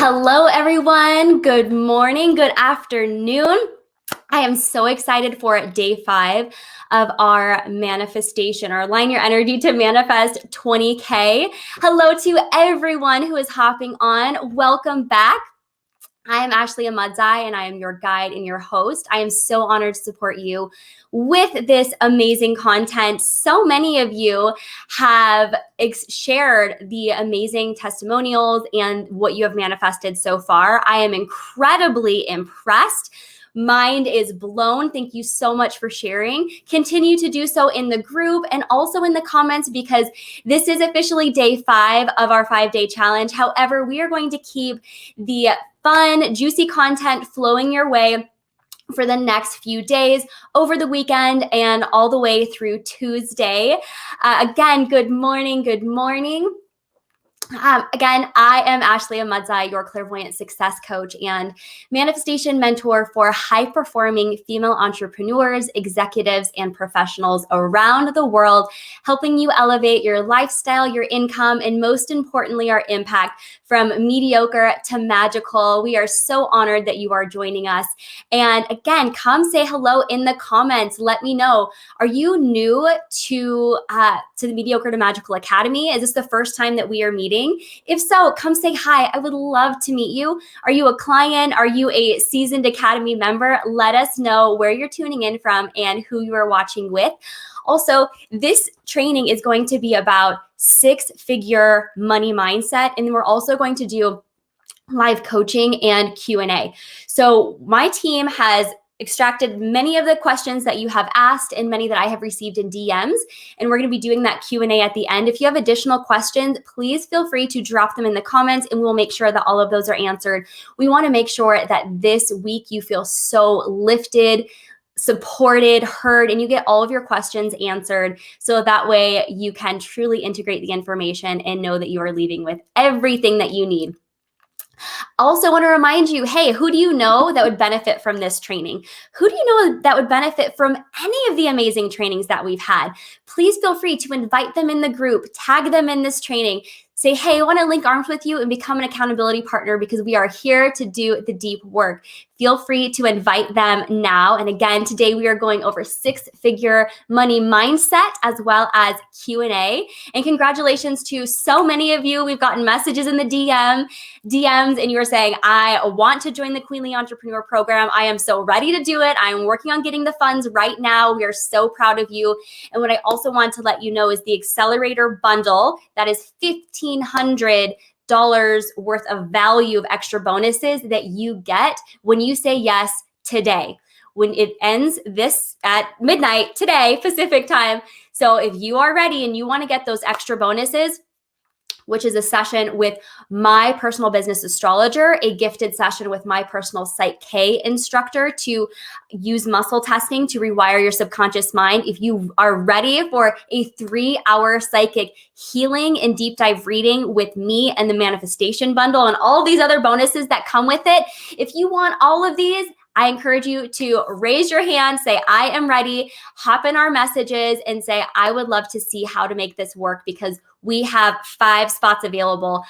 Hello, everyone. Good morning, good afternoon. I am so excited for day 5 of our manifestation, or Align Your Energy to Manifest 20K. Hello to everyone who is hopping on. Welcome back. I am Ahmadzai, and I am your guide and your host. I am so honored to support you with this amazing content. So many of you have shared the amazing testimonials and what you have manifested so far. I am incredibly impressed. Mind is blown. Thank you so much for sharing. Continue to do so in the group and also in the comments, because this is officially day 5 of our 5-day challenge. However, we are going to keep the fun, juicy content flowing your way for the next few days, over the weekend, and all the way through Tuesday. Again, good morning. Good morning. Again, I am Ahmadzai, your clairvoyant success coach and manifestation mentor for high-performing female entrepreneurs, executives, and professionals around the world, helping you elevate your lifestyle, your income, and most importantly, our impact from mediocre to magical. We are so honored that you are joining us. And again, come say hello in the comments. Let me know, are you new to the Mediocre to Magical Academy? Is this the first time that we are meeting? If so, come say hi. I would love to meet you. Are you a client? Are you a seasoned Academy member? Let us know where you're tuning in from and who you are watching with. Also, this training is going to be about 6-figure money mindset, and we're also going to do live coaching and Q&A. So my team has extracted many of the questions that you have asked and many that I have received in DMs, and we're going to be doing that Q&A at the end. If you have additional questions, please feel free to drop them in the comments, and we'll make sure that all of those are answered. We want to make sure that this week you feel so lifted, supported, heard, and you get all of your questions answered, so that way you can truly integrate the information and know that you are leaving with everything that you need. Also want to remind you, hey, who do you know that would benefit from this training? Who do you know that would benefit from any of the amazing trainings that we've had? Please feel free to invite them in the group, tag them in this training. Say, hey, I want to link arms with you and become an accountability partner, because we are here to do the deep work. Feel free to invite them now. And again, today we are going over 6-figure money mindset as well as Q&A. And congratulations to so many of you. We've gotten messages in the DMs, and you are saying, I want to join the Queenly Entrepreneur Program. I am so ready to do it. I'm working on getting the funds right now. We are so proud of you. And what I also want to let you know is the accelerator bundle, that is $1,500 worth of value of extra bonuses that you get when you say yes today. When it ends this at midnight today, Pacific time. So if you are ready and you want to get those extra bonuses, which is a session with my personal business astrologer, a gifted session with my personal Psych K instructor to use muscle testing to rewire your subconscious mind. If you are ready for a 3-hour psychic healing and deep dive reading with me and the manifestation bundle and all these other bonuses that come with it, if you want all of these, I encourage you to raise your hand, say, I am ready, hop in our messages and say, I would love to see how to make this work, because we have 5 spots available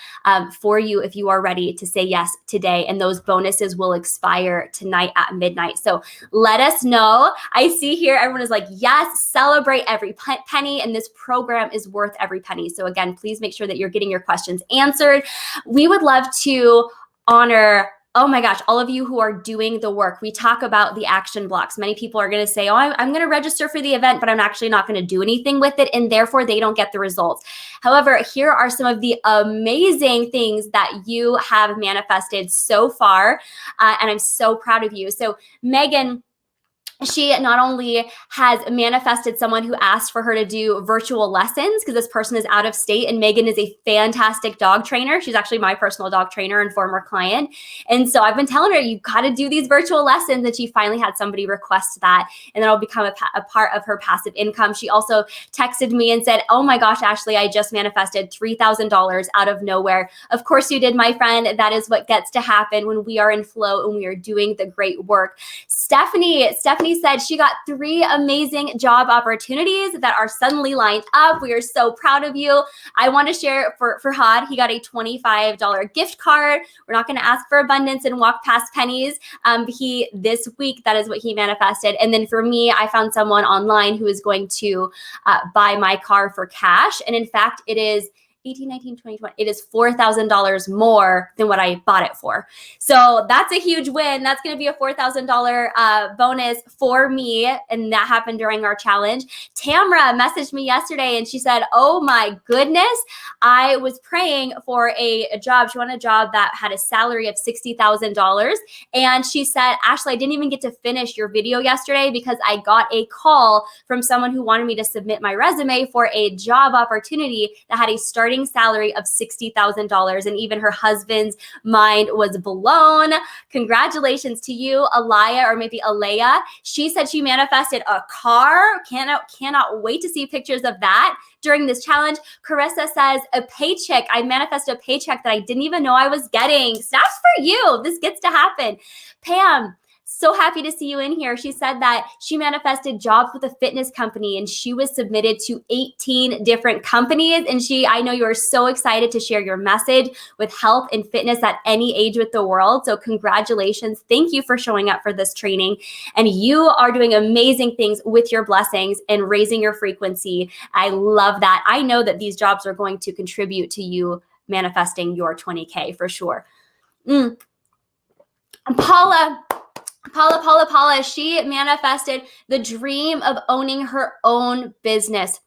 for you if you are ready to say yes today. And those bonuses will expire tonight at midnight. So let us know. I see here everyone is like, yes, celebrate every penny. And this program is worth every penny. So again, please make sure that you're getting your questions answered. We would love to honor, oh my gosh, all of you who are doing the work. We talk about the action blocks. Many people are going to say, oh, I'm going to register for the event, but I'm actually not going to do anything with it, and therefore they don't get the results. However, here are some of the amazing things that you have manifested so far, and I'm so proud of you. So Megan, she not only has manifested someone who asked for her to do virtual lessons, because this person is out of state, and Megan is a fantastic dog trainer. She's actually my personal dog trainer and former client. And so I've been telling her, you've got to do these virtual lessons, and she finally had somebody request that, and that'll become a part of her passive income. She also texted me and said, oh my gosh, Ashley, I just manifested $3,000 out of nowhere. Of course you did, my friend. That is what gets to happen when we are in flow and we are doing the great work. Stephanie Tiffany said she got 3 amazing job opportunities that are suddenly lined up. We are so proud of you. I want to share for Had, he got a $25 gift card. We're not going to ask for abundance and walk past pennies. This week, that is what he manifested. And then for me, I found someone online who is going to buy my car for cash. And in fact, it is 18, 19, 20, 20. It is $4,000 more than what I bought it for. So that's a huge win. That's going to be a $4,000 bonus for me. And that happened during our challenge. Tamra messaged me yesterday and she said, oh my goodness, I was praying for a job. She wanted a job that had a salary of $60,000. And she said, Ashley, I didn't even get to finish your video yesterday because I got a call from someone who wanted me to submit my resume for a job opportunity that had a starting salary of $60,000. And even her husband's mind was blown. Congratulations to you, Alaya, or maybe Alea. She said she manifested a car. Cannot wait to see pictures of that during this challenge. Carissa says a paycheck. I manifested a paycheck that I didn't even know I was getting. Snaps for you. This gets to happen. Pam, so happy to see you in here. She said that she manifested jobs with a fitness company and she was submitted to 18 different companies. And I know you are so excited to share your message with health and fitness at any age with the world. So congratulations. Thank you for showing up for this training. And you are doing amazing things with your blessings and raising your frequency. I love that. I know that these jobs are going to contribute to you manifesting your 20K for sure. Paula, she manifested the dream of owning her own business.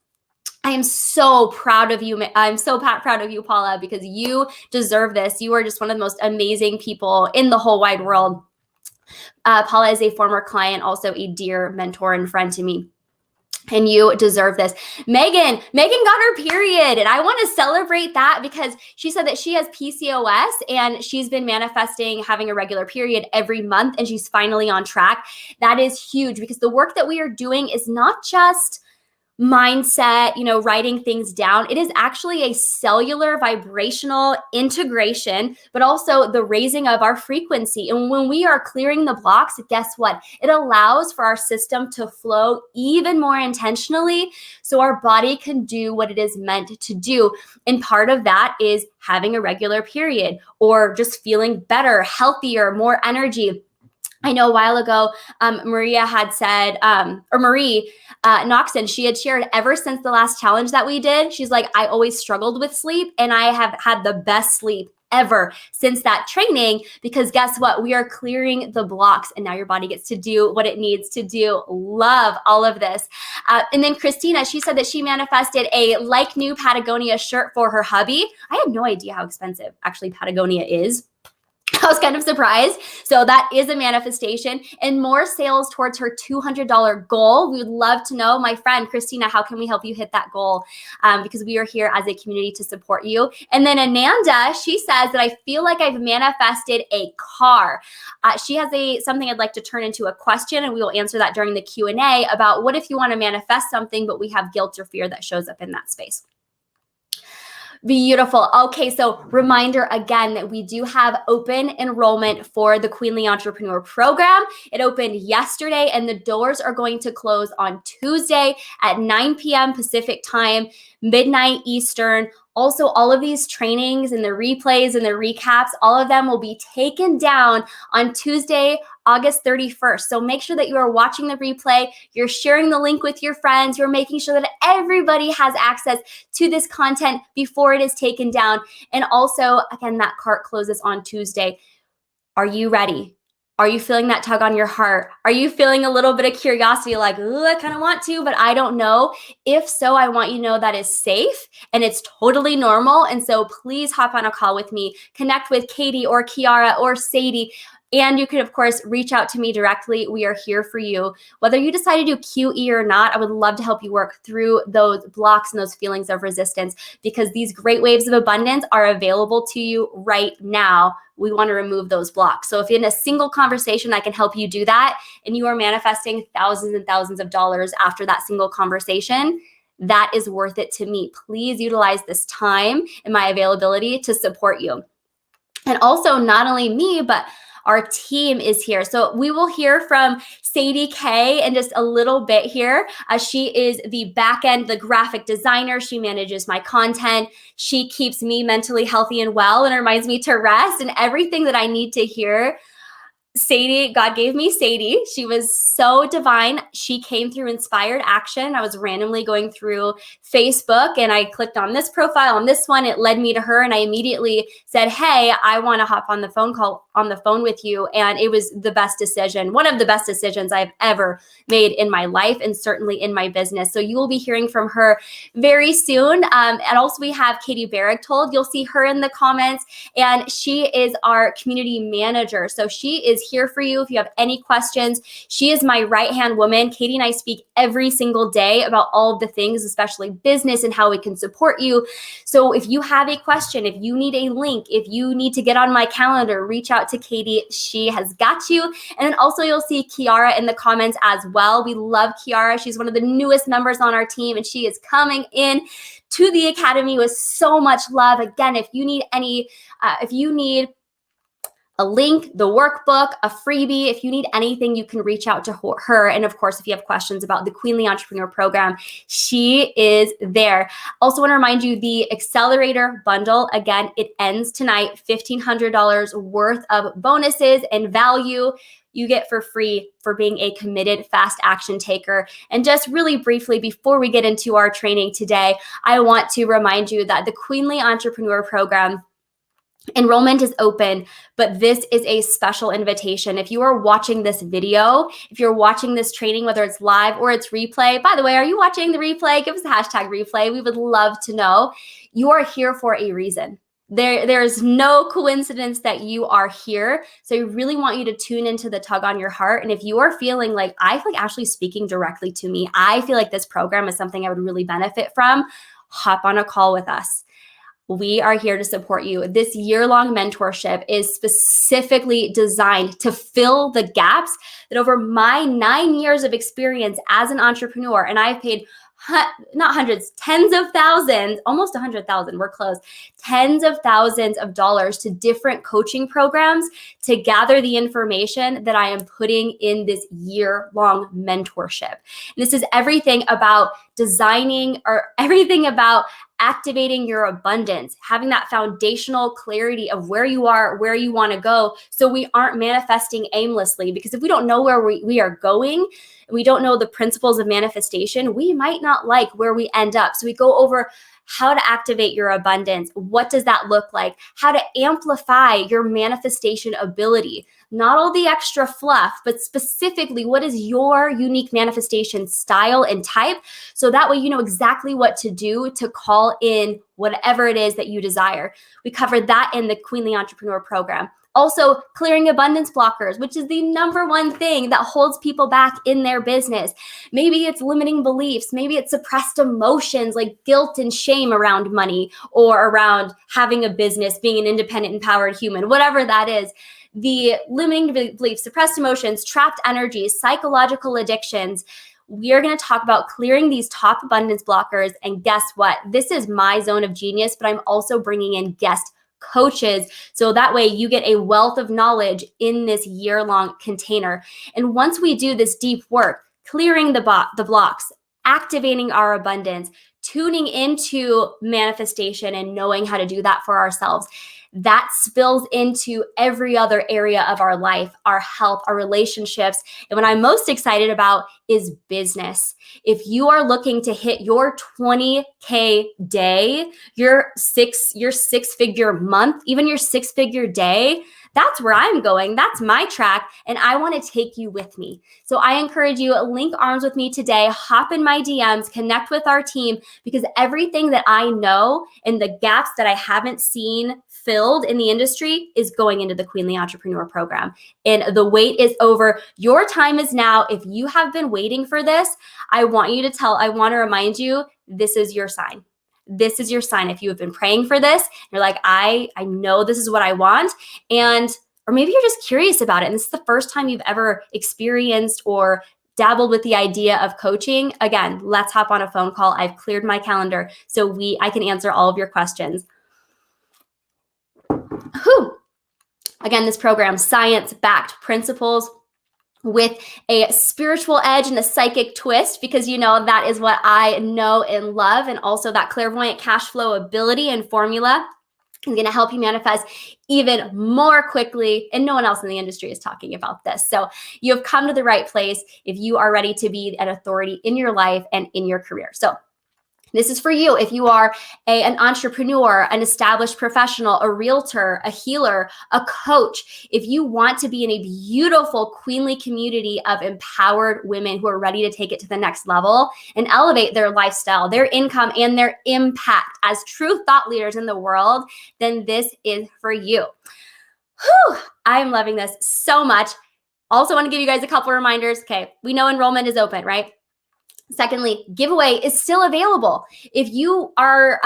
I am so proud of you. I'm so proud of you, Paula, because you deserve this. You are just one of the most amazing people in the whole wide world. Paula is a former client, also a dear mentor and friend to me. And you deserve this. Megan got her period. And I want to celebrate that because she said that she has PCOS and she's been manifesting having a regular period every month and she's finally on track. That is huge because the work that we are doing is not just mindset, writing things down. It is actually a cellular vibrational integration, but also the raising of our frequency. And when we are clearing the blocks, guess what? It allows for our system to flow even more intentionally so our body can do what it is meant to do. And part of that is having a regular period or just feeling better, healthier, more energy. I know a while ago, Maria had said, or Marie Noxon, she had shared ever since the last challenge that we did, she's like, I always struggled with sleep and I have had the best sleep ever since that training because guess what? We are clearing the blocks and now your body gets to do what it needs to do. Love all of this. And then Christina, she said that she manifested a like new Patagonia shirt for her hubby. I had no idea how expensive actually Patagonia is. I was kind of surprised. So that is a manifestation and more sales towards her $200 goal. We would love to know, my friend Christina, how can we help you hit that goal? Because we are here as a community to support you. And then Ananda, she says that I feel like I've manifested a car. She has something I'd like to turn into a question and we will answer that during the Q&A about what if you want to manifest something, but we have guilt or fear that shows up in that space. Beautiful. Okay, so reminder again that we do have open enrollment for the Queenly Entrepreneur Program. It opened yesterday and the doors are going to close on Tuesday at 9 p.m. Pacific time, midnight Eastern. Also, all of these trainings and the replays and the recaps, all of them will be taken down on Tuesday, August 31st. So make sure that you are watching the replay, you're sharing the link with your friends, you're making sure that everybody has access to this content before it is taken down. And also, again, that cart closes on Tuesday. Are you ready? Are you feeling that tug on your heart? Are you feeling a little bit of curiosity like, ooh, I kind of want to, but I don't know? If so, I want you to know that is safe and it's totally normal. And so please hop on a call with me, connect with Katie or Kiara or Sadie. And you can, of course, reach out to me directly. We are here for you. Whether you decide to do QE or not, I would love to help you work through those blocks and those feelings of resistance because these great waves of abundance are available to you right now. We want to remove those blocks. So if in a single conversation, I can help you do that and you are manifesting thousands and thousands of dollars after that single conversation, that is worth it to me. Please utilize this time and my availability to support you. And also not only me, but Our team is here. So we will hear from Sadie K in just a little bit here. She is the back end, the graphic designer. She manages my content. She keeps me mentally healthy and well and reminds me to rest and everything that I need to hear. Sadie, God gave me Sadie. She was so divine. She came through inspired action. I was randomly going through Facebook and I clicked on this profile, on this one. It led me to her and I immediately said, hey, I want to hop on the phone with you. And it was the best decision, one of the best decisions I've ever made in my life and certainly in my business. So you will be hearing from her very soon. And also we have Katie Berigtold. You'll see her in the comments and she is our community manager. So she is here for you if you have any questions. She is my right-hand woman. Katie and I speak every single day about all of the things, especially business and how we can support you. So if you have a question, if you need a link, if you need to get on my calendar, reach out to Katie. She has got you. And then also you'll see Kiara in the comments as well. We love Kiara. She's one of the newest members on our team and she is coming in to the Academy with so much love. Again, if you need a link, the workbook, a freebie. If you need anything, you can reach out to her. And of course, if you have questions about the Queenly Entrepreneur Program, she is there. Also want to remind you, the Accelerator Bundle, again, it ends tonight, $1,500 worth of bonuses and value you get for free for being a committed fast action taker. And just really briefly, before we get into our training today, I want to remind you that the Queenly Entrepreneur Program enrollment is open, but this is a special invitation. If you are watching this video, if you're watching this training, whether it's live or it's replay, by the way, are you watching the replay? Give us the hashtag replay. We would love to know. You are here for a reason. There's no coincidence that you are here. So I really want you to tune into the tug on your heart. And if you are feeling like, I feel like Ashley's speaking directly to me, I feel like this program is something I would really benefit from, hop on a call with us. We are here to support you. This year-long mentorship is specifically designed to fill the gaps that over my 9 years of experience as an entrepreneur, and I've paid not hundreds, tens of thousands, almost 100,000, we're close, tens of thousands of dollars to different coaching programs to gather the information that I am putting in this year-long mentorship. And this is everything about designing or everything about activating your abundance, having that foundational clarity of where you are, where you want to go, so we aren't manifesting aimlessly. Because if we don't know where we are going, we don't know the principles of manifestation, we might not like where we end up. So we go over how to activate your abundance. What does that look like? How to amplify your manifestation ability. Not all the extra fluff, but specifically what is your unique manifestation style and type. So that way you know exactly what to do to call in whatever it is that you desire. We covered that in the Queenly Entrepreneur Program. Also, clearing abundance blockers, which is the number one thing that holds people back in their business. Maybe it's limiting beliefs. Maybe it's suppressed emotions like guilt and shame around money or around having a business, being an independent, empowered human, whatever that is. The limiting beliefs, suppressed emotions, trapped energies, psychological addictions. We are going to talk about clearing these top abundance blockers. And guess what? This is my zone of genius, but I'm also bringing in guest coaches. So that way you get a wealth of knowledge in this year-long container. And once we do this deep work, clearing the blocks, activating our abundance, tuning into manifestation and knowing how to do that for ourselves, that spills into every other area of our life, our health, our relationships. And what I'm most excited about is business. If you are looking to hit your 20K day, your six-figure month, even your six-figure day, that's where I'm going. That's my track. And I want to take you with me. So I encourage you, link arms with me today, hop in my DMs, connect with our team, because everything that I know and the gaps that I haven't seen filled in the industry is going into the Queenly Entrepreneur Program. And the wait is over. Your time is now. If you have been waiting for this, I want to remind you, this is your sign. This is your sign. If you have been praying for this, you're like, I know this is what I want. Or maybe you're just curious about it. And this is the first time you've ever experienced or dabbled with the idea of coaching. Again, let's hop on a phone call. I've cleared my calendar so I can answer all of your questions. Whew. Again, this program, science-backed principles with a spiritual edge and a psychic twist, because that is what I know and love, and also that clairvoyant cash flow ability and formula is going to help you manifest even more quickly, and no one else in the industry is talking about this. So you have come to the right place if you are ready to be an authority in your life and in your career. So this is for you if you are an entrepreneur, an established professional, a realtor, a healer, a coach. If you want to be in a beautiful, queenly community of empowered women who are ready to take it to the next level and elevate their lifestyle, their income, and their impact as true thought leaders in the world, then this is for you. Whew, I'm loving this so much. Also want to give you guys a couple reminders. Okay, we know enrollment is open, right? Secondly, giveaway is still available. If you are,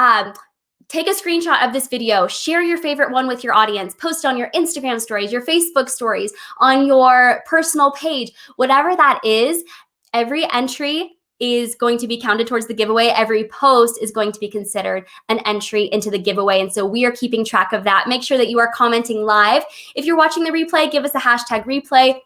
take a screenshot of this video, share your favorite one with your audience, post on your Instagram stories, your Facebook stories, on your personal page, whatever that is, every entry is going to be counted towards the giveaway. Every post is going to be considered an entry into the giveaway. And so we are keeping track of that. Make sure that you are commenting live. If you're watching the replay, give us a hashtag replay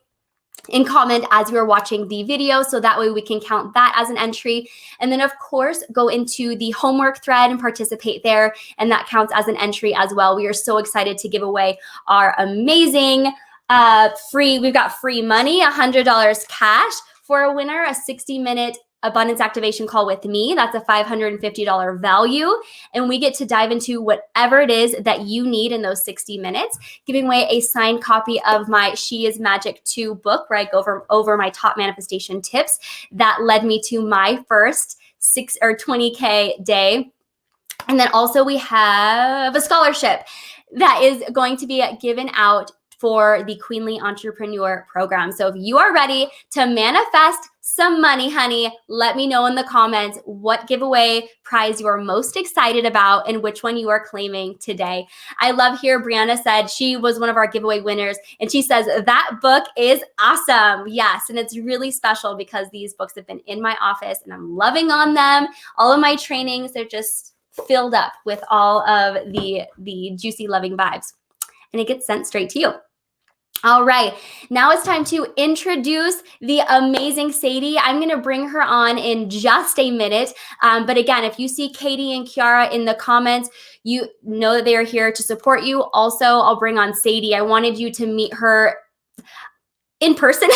and comment as you're watching the video, so that way we can count that as an entry. And then of course, go into the homework thread and participate there, and that counts as an entry as well. We are so excited to give away our amazing we've got free money, $100 cash for a winner, a 60-minute abundance activation call with me. That's a $550 value. And we get to dive into whatever it is that you need in those 60 minutes, giving away a signed copy of my She Is Magic 2 book, where I go over my top manifestation tips that led me to my first 20K day. And then also we have a scholarship that is going to be given out for the Queenly Entrepreneur Program. So if you are ready to manifest some money, honey, let me know in the comments what giveaway prize you are most excited about and which one you are claiming today. I love here, Brianna said she was one of our giveaway winners, and she says that book is awesome. Yes, and it's really special because these books have been in my office and I'm loving on them. All of my trainings, they're just filled up with all of the juicy, loving vibes, and it gets sent straight to you. All right, now it's time to introduce the amazing Sadie. I'm gonna bring her on in just a minute. But again, if you see Katie and Kiara in the comments, you know that they are here to support you. Also, I'll bring on Sadie. I wanted you to meet her in person,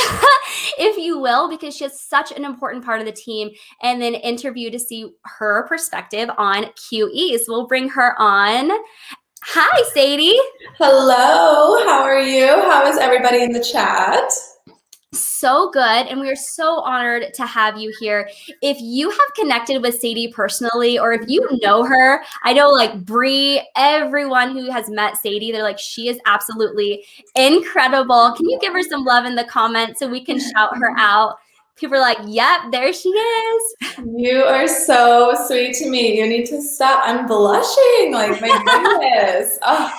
if you will, because she is such an important part of the team, and then interview to see her perspective on QE. So we'll bring her on. Hi, Sadie. Hello, how are you? How is everybody in the chat? So good, and we are so honored to have you here. If you have connected with Sadie personally, or if you know her, I know like Bree, everyone who has met Sadie, they're like, she is absolutely incredible. Can you give her some love in the comments so we can shout her out? People are like, yep, there she is. You are so sweet to me. You need to stop. I'm blushing. Like, my goodness. Oh,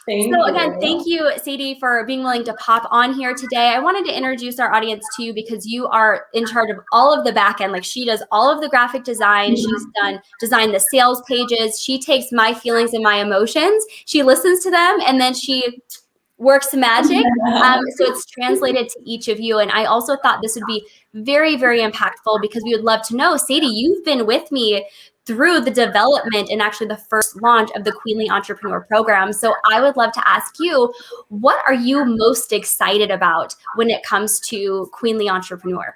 thank you. Again, thank you, Sadie, for being willing to pop on here today. I wanted to introduce our audience to you because you are in charge of all of the back end. Like, she does all of the graphic design. She's designed the sales pages. She takes my feelings and my emotions. She listens to them, and then she works magic. So it's translated to each of you. And I also thought this would be very, very impactful because we would love to know, Sadie, you've been with me through the development and actually the first launch of the Queenly Entrepreneur Program. So I would love to ask you, what are you most excited about when it comes to Queenly Entrepreneur?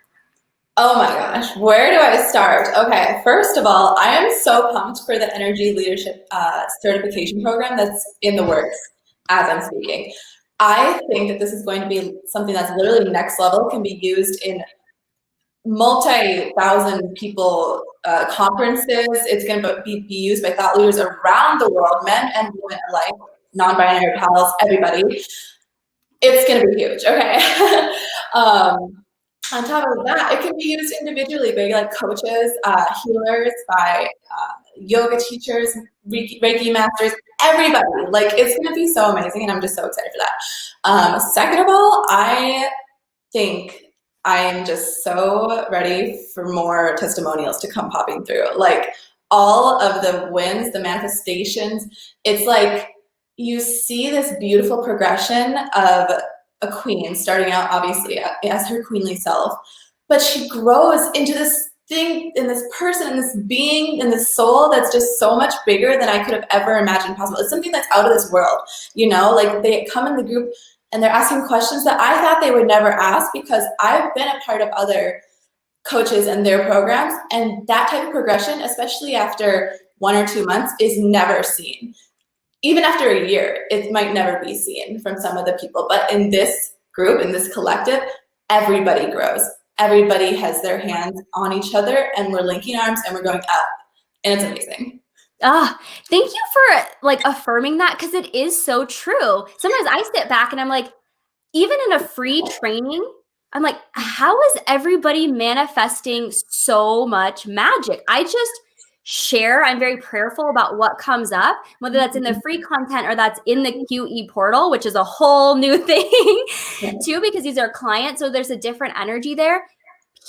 Oh my gosh, where do I start? Okay, first of all, I am so pumped for the Energy Leadership Certification Program that's in the works as I'm speaking. I think that this is going to be something that's literally next level, can be used in multi-thousand people conferences. It's going to be used by thought leaders around the world, men and women alike, non-binary pals, everybody. It's going to be huge, okay? On top of that, it can be used individually by like coaches, healers, by yoga teachers, Reiki masters, everybody. Like, it's going to be so amazing, and I'm just so excited for that. Second of all, I think I am just so ready for more testimonials to come popping through. Like, all of the wins, the manifestations, it's like you see this beautiful progression of a queen starting out obviously as her queenly self, but she grows into this thing and this person and this being and this soul that's just so much bigger than I could have ever imagined possible. It's something that's out of this world, you know, like they come in the group and they're asking questions that I thought they would never ask because I've been a part of other coaches and their programs, and that type of progression, especially after 1 or 2 months, is never seen. Even after a year, it might never be seen from some of the people. But in this group, in this collective, everybody grows. Everybody has their hands on each other and we're linking arms and we're going up. And it's amazing. Thank you for like affirming that, because it is so true. Sometimes I sit back and I'm like, even in a free training, I'm like, how is everybody manifesting so much magic? I just share. I'm very prayerful about what comes up, whether that's in the free content or that's in the QE portal, which is a whole new thing too, because these are clients. So there's a different energy there.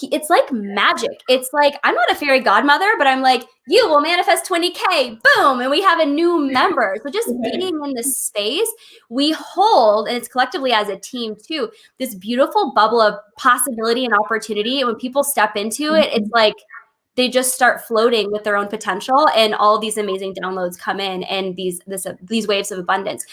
It's like magic. It's like, I'm not a fairy godmother, but I'm like, you will manifest 20K, boom, and we have a new member. So just being in this space, we hold, and it's collectively as a team too, this beautiful bubble of possibility and opportunity. And when people step into it, it's like they just start floating with their own potential, and all these amazing downloads come in, and these waves of abundance.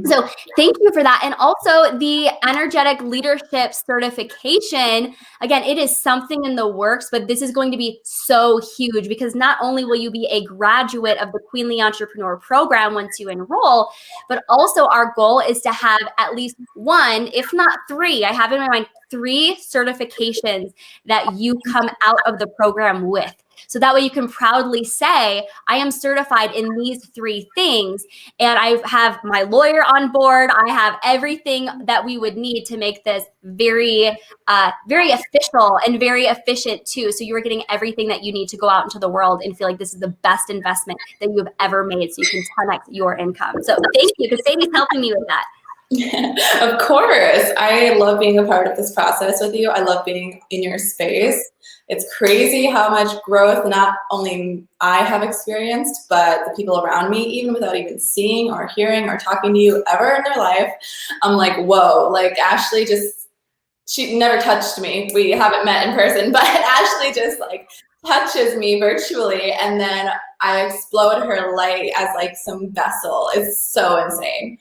So thank you for that. And also the energetic leadership certification. Again, it is something in the works, but this is going to be so huge, because not only will you be a graduate of the Queenly Entrepreneur program once you enroll, but also our goal is to have at least 1, if not 3, I have in my mind 3 certifications that you come out of the program with. So that way you can proudly say, I am certified in these 3 things. And I have my lawyer on board. I have everything that we would need to make this very, very official and very efficient too. So you are getting everything that you need to go out into the world and feel like this is the best investment that you've ever made, so you can 10x your income. So thank you, because Sadie's helping me with that. Of course. I love being a part of this process with you. I love being in your space. It's crazy how much growth not only I have experienced, but the people around me, even without even seeing or hearing or talking to you ever in their life. I'm like, whoa, like Ashley she never touched me. We haven't met in person, but Ashley just like touches me virtually, and then I explode her light as like some vessel. It's so insane.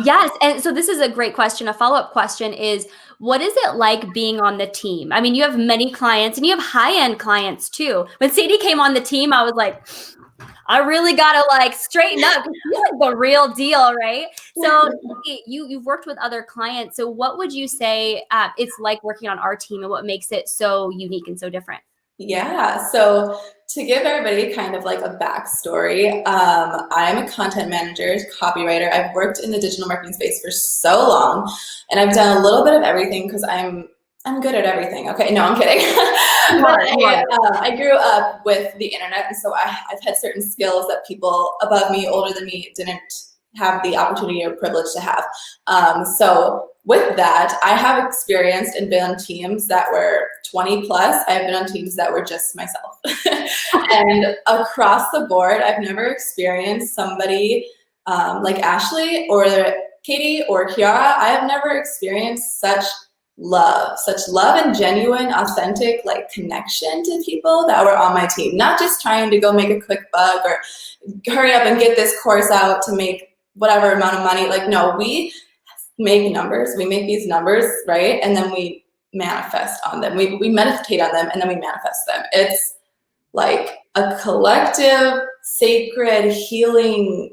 Yes. And so this is a great question. A follow-up question is, what is it like being on the team? I mean, you have many clients and you have high-end clients too. When Sadie came on the team, I was like, I really got to like straighten up. You're like the real deal, right? So you've worked with other clients. So what would you say it's like working on our team, and what makes it so unique and so different? Yeah, so to give everybody kind of like a backstory, I'm a content manager, copywriter. I've worked in the digital marketing space for so long, and I've done a little bit of everything because I'm good at everything. Okay, no, I'm kidding. But I grew up with the internet, and so I've had certain skills that people above me, older than me, didn't have the opportunity or privilege to have. So with that, I have experienced and been on teams that were 20 plus. I've been on teams that were just myself. And across the board, I've never experienced somebody like Ashley or Katie or Kiara. I have never experienced such love and genuine, authentic like connection to people that were on my team. Not just trying to go make a quick buck or hurry up and get this course out to make whatever amount of money. Like, no, we make numbers. We make these numbers, right? And then we manifest on them. We meditate on them, and then we manifest them. It's like a collective, sacred, healing,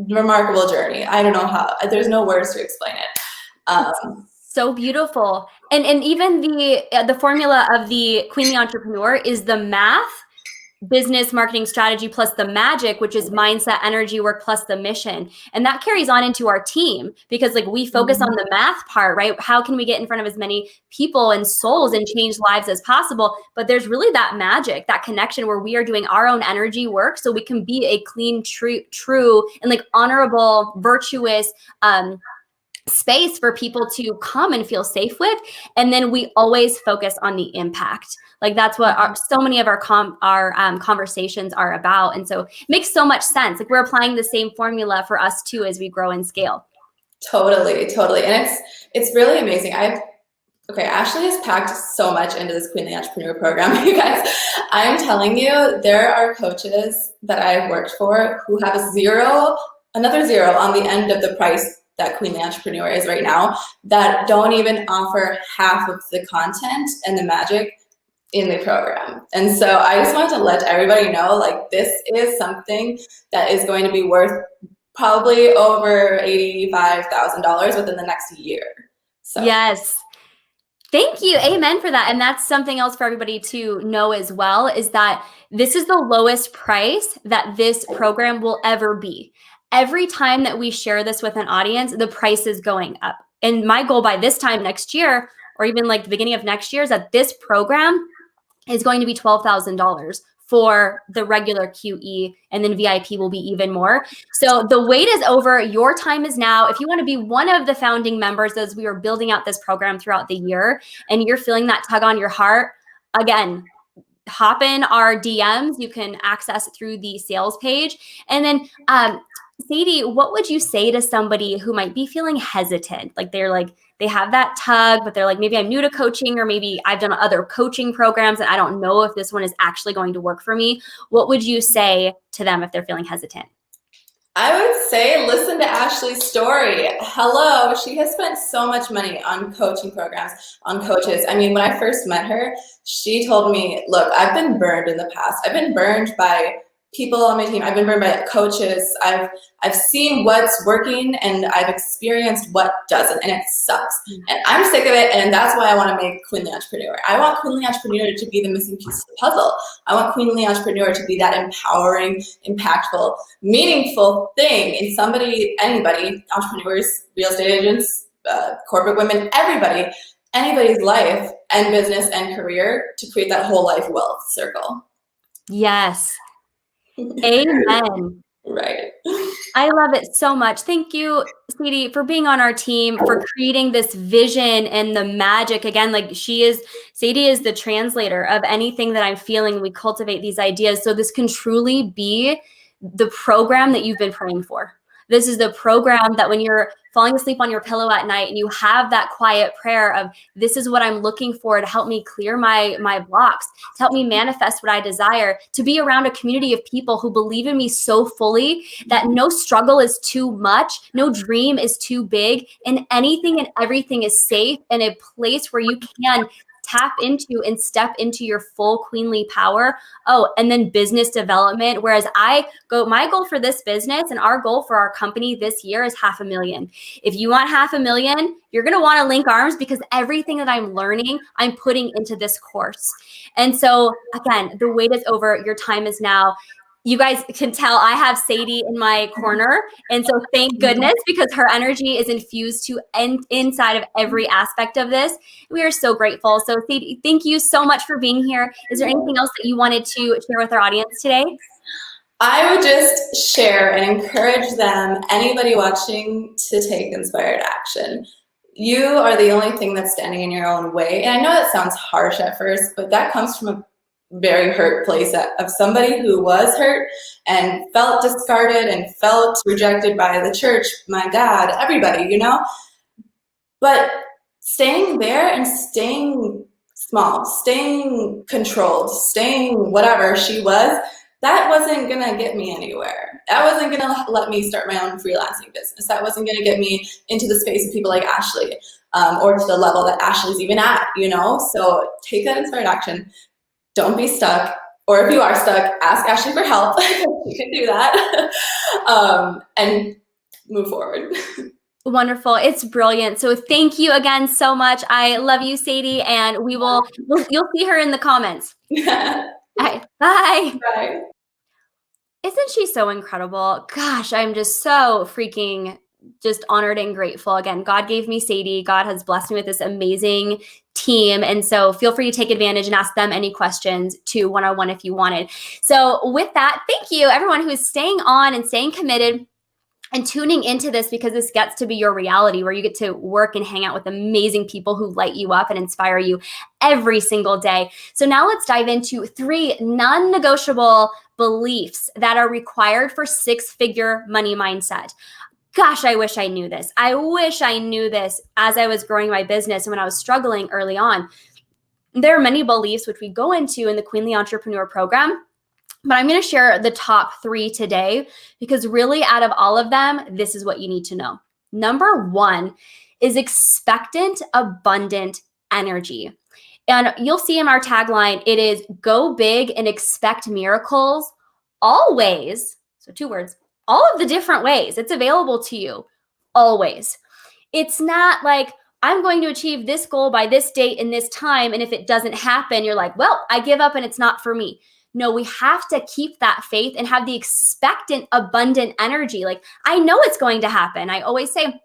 remarkable journey. I don't know how. There's no words to explain it. So beautiful. And even the formula of the Queenly Entrepreneur is the math, business, marketing, strategy, plus the magic, which is mindset, energy work, plus the mission. And that carries on into our team, because like we focus on the math part, right? How can we get in front of as many people and souls and change lives as possible? But there's really that magic, that connection where we are doing our own energy work so we can be a clean, true, and like honorable, virtuous, space for people to come and feel safe with. And then we always focus on the impact. Like that's what so many of our conversations are about. And so it makes so much sense. Like we're applying the same formula for us too as we grow and scale. Totally. And it's really amazing. Ashley has packed so much into this Queenly Entrepreneur program, you guys. I'm telling you, there are coaches that I've worked for who have another zero on the end of the price that Queenly Entrepreneur is right now, that don't even offer half of the content and the magic in the program. And so I just want to let everybody know, like, this is something that is going to be worth probably over $85,000 within the next year. So. Yes. Thank you. Amen for that. And that's something else for everybody to know as well, is that this is the lowest price that this program will ever be. Every time that we share this with an audience, the price is going up. And my goal by this time next year, or even like the beginning of next year, is that this program is going to be $12,000 for the regular QE, and then VIP will be even more. So the wait is over. Your time is now. If you want to be one of the founding members as we are building out this program throughout the year, and you're feeling that tug on your heart, again, hop in our DMs. You can access it through the sales page. And then Sadie, what would you say to somebody who might be feeling hesitant? Like they have that tug, but they're like, maybe I'm new to coaching, or maybe I've done other coaching programs and I don't know if this one is actually going to work for me. What would you say to them if they're feeling hesitant? I would say listen to Ashley's story. Hello, she has spent so much money on coaching programs, on coaches. I mean, when I first met her, she told me, look, I've been burned in the past. I've been burned by people on my team. I've been burned by coaches. I've seen what's working and I've experienced what doesn't, and it sucks. And I'm sick of it, and that's why I want to make Queenly Entrepreneur. I want Queenly Entrepreneur to be the missing piece of the puzzle. I want Queenly Entrepreneur to be that empowering, impactful, meaningful thing in anybody, entrepreneurs, real estate agents, corporate women, anybody's life and business and career, to create that whole life wealth circle. Yes. Amen. Right. I love it so much. Thank you, Sadie, for being on our team, for creating this vision and the magic. Again, like Sadie is the translator of anything that I'm feeling. We cultivate these ideas so this can truly be the program that you've been praying for. This is the program that when you're falling asleep on your pillow at night and you have that quiet prayer of, this is what I'm looking for to help me clear my blocks, to help me manifest what I desire, to be around a community of people who believe in me so fully that no struggle is too much, no dream is too big, and anything and everything is safe, and a place where you can tap into and step into your full queenly power. Oh, and then business development. Whereas my goal for this business and our goal for our company this year is $500,000. If you want $500,000, you're going to want to link arms, because everything that I'm learning, I'm putting into this course. And so again, the wait is over. Your time is now. You guys can tell I have Sadie in my corner. And so thank goodness, because her energy is infused to inside of every aspect of this. We are so grateful. So Sadie, thank you so much for being here. Is there anything else that you wanted to share with our audience today? I would just share and encourage them, anybody watching, to take inspired action. You are the only thing that's standing in your own way. And I know that sounds harsh at first, but that comes from a very hurt place of somebody who was hurt and felt discarded and felt rejected by the church, my dad, everybody, But staying there and staying small, staying controlled, staying whatever she was, that wasn't gonna get me anywhere. That wasn't gonna let me start my own freelancing business. That wasn't gonna get me into the space of people like Ashley, or to the level that Ashley's even at, So take that inspired action. Don't be stuck. Or if you are stuck, ask Ashley for help. You can do that. And move forward. Wonderful. It's brilliant. So thank you again so much. I love you, Sadie, and you'll see her in the comments. All right, bye. Bye. Isn't she so incredible? Gosh, I'm just so freaking just honored and grateful. Again, God gave me Sadie. God has blessed me with this amazing team. And so feel free to take advantage and ask them any questions too, one-on-one if you wanted. So with that, thank you everyone who is staying on and staying committed. and tuning into this, because this gets to be your reality where you get to work and hang out with amazing people who light you up and inspire you every single day. So now let's dive into 3 non-negotiable beliefs that are required for 6-figure money mindset. Gosh, I wish I knew this. I wish I knew this as I was growing my business and when I was struggling early on. There are many beliefs which we go into in the Queenly Entrepreneur program, but I'm going to share the top 3 today, because really out of all of them, this is what you need to know. Number 1 is expectant, abundant energy. And you'll see in our tagline, it is go big and expect miracles always. So 2 words, all of the different ways. It's available to you always. It's not like, I'm going to achieve this goal by this date and this time, and if it doesn't happen, you're like, well, I give up and it's not for me. No, we have to keep that faith and have the expectant, abundant energy. Like, I know it's going to happen. I always say,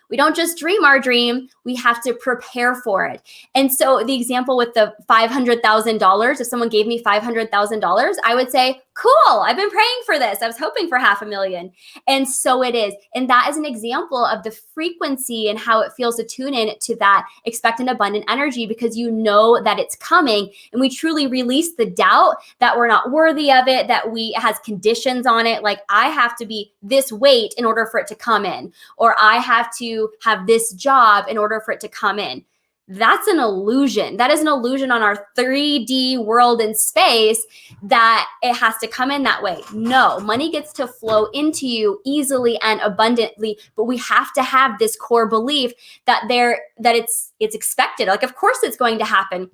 we don't just dream our dream, we have to prepare for it. And so the example with the $500,000, if someone gave me $500,000, I would say, cool, I've been praying for this. I was hoping for $500,000. And so it is. And that is an example of the frequency and how it feels to tune in to that expectant, abundant energy, because you know that it's coming. And we truly release the doubt that we're not worthy of it, that it has conditions on it. Like, I have to be this weight in order for it to come in, or I have to have this job in order for it to come in. That's an illusion. That is an illusion on our 3D world and space, that it has to come in that way. No, money gets to flow into you easily and abundantly, but we have to have this core belief that it's expected. Like, of course it's going to happen.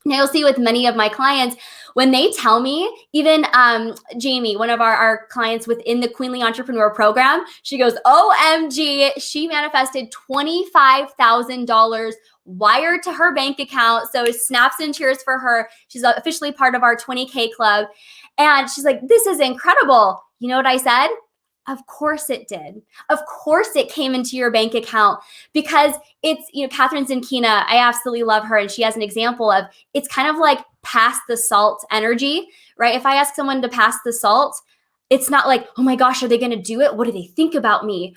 Now, you'll see with many of my clients, when they tell me, even Jamie, one of our clients within the Queenly Entrepreneur program, she goes, OMG, she manifested $25,000 wired to her bank account. So snaps and cheers for her. She's officially part of our 20K club. And she's like, this is incredible. You know what I said? Of course it did. Of course it came into your bank account, because it's, Catherine Zinkina, I absolutely love her. And she has an example of, it's kind of like pass the salt energy, right? If I ask someone to pass the salt, it's not like, oh my gosh, are they going to do it? What do they think about me?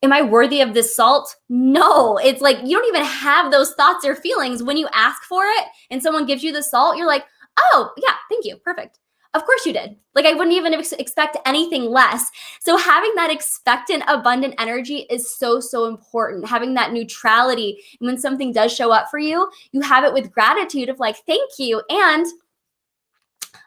Am I worthy of this salt? No, it's like, you don't even have those thoughts or feelings when you ask for it and someone gives you the salt. You're like, oh yeah, thank you. Perfect. Of course you did. Like, I wouldn't even expect anything less. So having that expectant, abundant energy is so, so important. Having that neutrality. And when something does show up for you, you have it with gratitude of like, thank you. And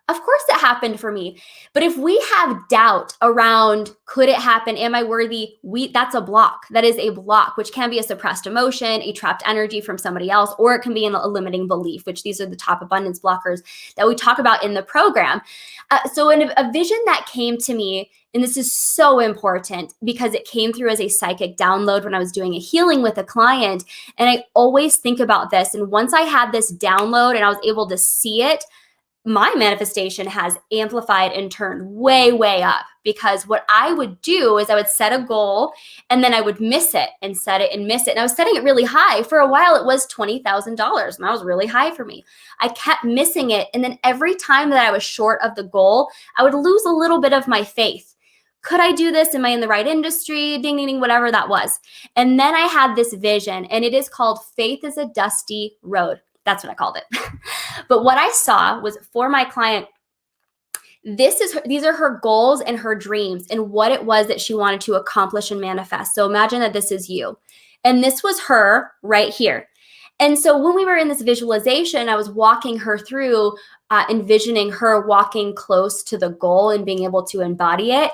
of course it happened for me. But if we have doubt around, could it happen? Am I worthy? That's a block. That is a block, which can be a suppressed emotion, a trapped energy from somebody else, or it can be a limiting belief, which these are the top abundance blockers that we talk about in the program. So a vision that came to me, and this is so important because it came through as a psychic download when I was doing a healing with a client. And I always think about this. And once I had this download and I was able to see it, my manifestation has amplified and turned way, way up, because what I would do is I would set a goal and then I would miss it and set it and miss it. And I was setting it really high. For a while, it was $20,000 and that was really high for me. I kept missing it. And then every time that I was short of the goal, I would lose a little bit of my faith. Could I do this? Am I in the right industry? Ding, ding, ding, whatever that was. And then I had this vision, and it is called Faith is a Dusty Road. That's what I called it. But what I saw was, for my client, these are her goals and her dreams and what it was that she wanted to accomplish and manifest. So imagine that this is you. And this was her right here. And so when we were in this visualization, I was walking her through envisioning her walking close to the goal and being able to embody it.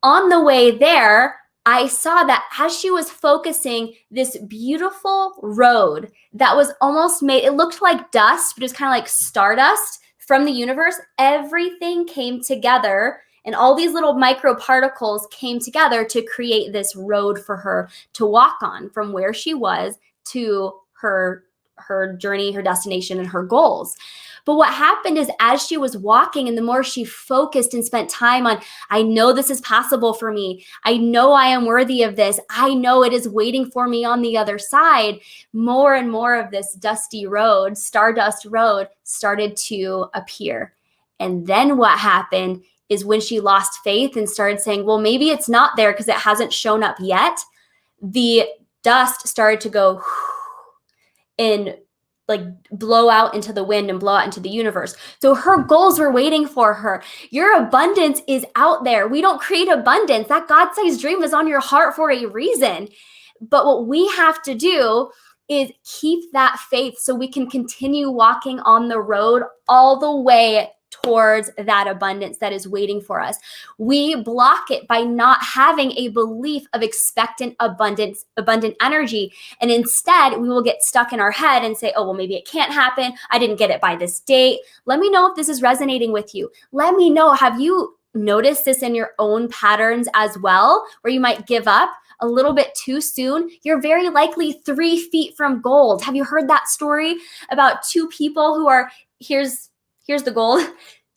On the way there, I saw that as she was focusing, this beautiful road that was almost made, it looked like dust, but it was kind of like stardust from the universe. Everything came together, and all these little microparticles came together to create this road for her to walk on from where she was to her journey, her destination, and her goals. But what happened is, as she was walking, and the more she focused and spent time on, I know this is possible for me. I know I am worthy of this. I know it is waiting for me on the other side. More and more of this dusty road, stardust road, started to appear. And then what happened is when she lost faith and started saying, well, maybe it's not there because it hasn't shown up yet. The dust started to go and like blow out into the wind and blow out into the universe. So her goals were waiting for her. Your abundance is out there. We don't create abundance. That God-sized dream is on your heart for a reason. But what we have to do is keep that faith so we can continue walking on the road all the way towards that abundance that is waiting for us. We block it by not having a belief of expectant abundance, abundant energy. And instead, we will get stuck in our head and say, oh, well, maybe it can't happen. I didn't get it by this date. Let me know if this is resonating with you. Let me know, have you noticed this in your own patterns as well, where you might give up a little bit too soon? You're very likely 3 feet from gold. Have you heard that story about two people who are, here's the gold,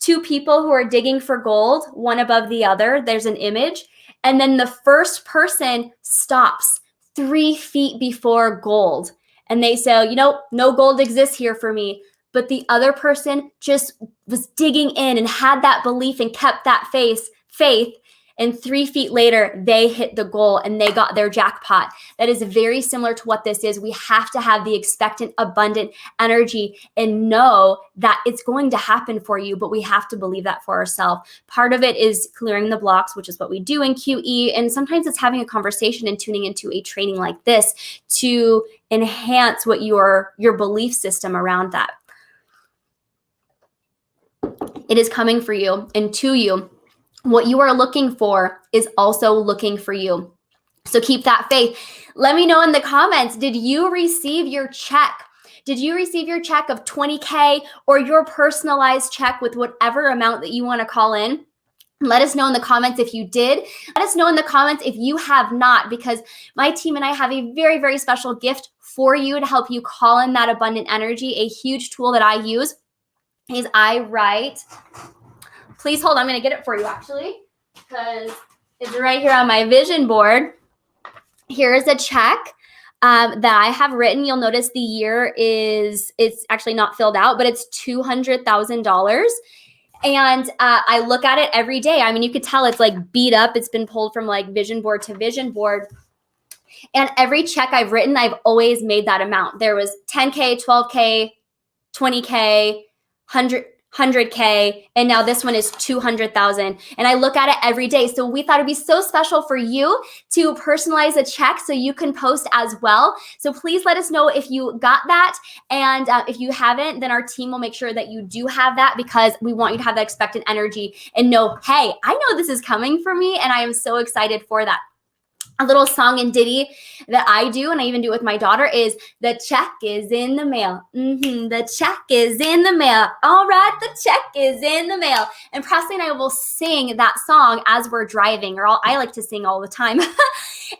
2 people who are digging for gold, one above the other. There's an image. And then the first person stops 3 feet before gold. And they say, no gold exists here for me. But the other person just was digging in and had that belief and kept that faith. And 3 feet later, they hit the goal and they got their jackpot. That is very similar to what this is. We have to have the expectant, abundant energy and know that it's going to happen for you, but we have to believe that for ourselves. Part of it is clearing the blocks, which is what we do in QE. And sometimes it's having a conversation and tuning into a training like this to enhance what your belief system around that. It is coming for you and to you. What you are looking for is also looking for you. So keep that faith. Let me know in the comments, did you receive your check? Did you receive your check of $20K or your personalized check with whatever amount that you want to call in? Let us know in the comments if you did. Let us know in the comments if you have not, because my team and I have a very, very special gift for you to help you call in that abundant energy. A huge tool that I use is I write... Please hold, I'm going to get it for you actually, because it's right here on my vision board. Here is a check that I have written. You'll notice the year it's actually not filled out, but it's $200,000. And I look at it every day. I mean, you could tell it's like beat up. It's been pulled from like vision board to vision board. And every check I've written, I've always made that amount. There was 10K, 12K, 20K, 100K, and now this one is 200,000. And I look at it every day. So we thought it'd be so special for you to personalize a check so you can post as well. So please let us know if you got that. And if you haven't, then our team will make sure that you do have that, because we want you to have that expectant energy and know, hey, I know this is coming for me and I am so excited for that. A little song and ditty that I do, and I even do with my daughter, is the check is in the mail. The check is in the mail. All right, the check is in the mail. And Presley and I will sing that song as we're driving, or I like to sing all the time.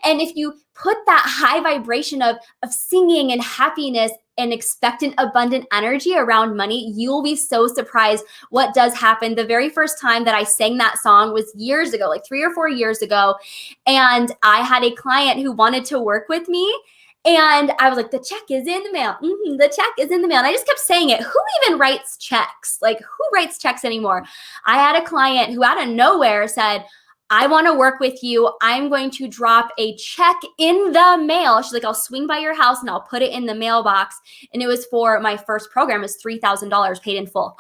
And if you put that high vibration of singing and happiness and expectant abundant energy around money, you will be so surprised what does happen. The very first time that I sang that song was years ago, like 3 or 4 years ago. And I had a client who wanted to work with me. And I was like, the check is in the mail. The check is in the mail. And I just kept saying it. Who even writes checks? Like, who writes checks anymore? I had a client who out of nowhere said, I want to work with you. I'm going to drop a check in the mail. She's like, I'll swing by your house and I'll put it in the mailbox. And it was for my first program. It's $3,000 paid in full.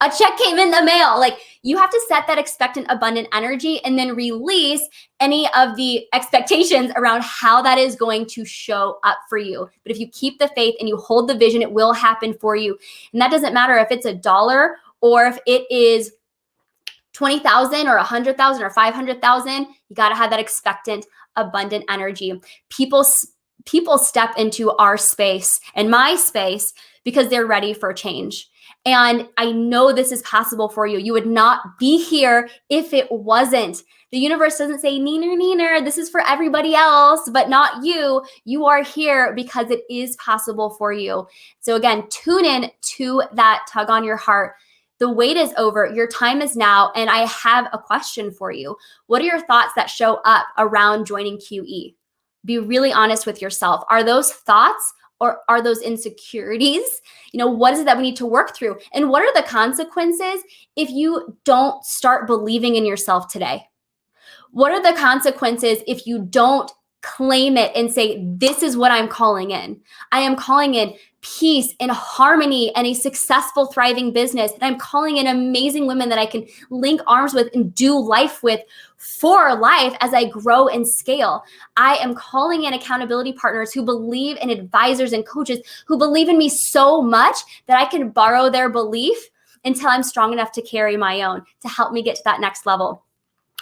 A check came in the mail. Like, you have to set that expectant abundant energy and then release any of the expectations around how that is going to show up for you. But if you keep the faith and you hold the vision, it will happen for you. And that doesn't matter if it's $1 or if it is 20,000 or 100,000 or 500,000, you got to have that expectant, abundant energy. People step into our space and my space because they're ready for change. And I know this is possible for you. You would not be here if it wasn't. The universe doesn't say, neener, neener, this is for everybody else, but not you. You are here because it is possible for you. So again, tune in to that tug on your heart. The wait is over. Your time is now. And I have a question for you. What are your thoughts that show up around joining QE? Be really honest with yourself. Are those thoughts Or are those insecurities? What is it that we need to work through? And what are the consequences if you don't start believing in yourself today? What are the consequences if you don't claim it and say, this is what I'm calling in? I am calling in peace and harmony and a successful, thriving business. And I'm calling in amazing women that I can link arms with and do life with for life as I grow and scale. I am calling in accountability partners who believe in advisors and coaches who believe in me so much that I can borrow their belief until I'm strong enough to carry my own to help me get to that next level.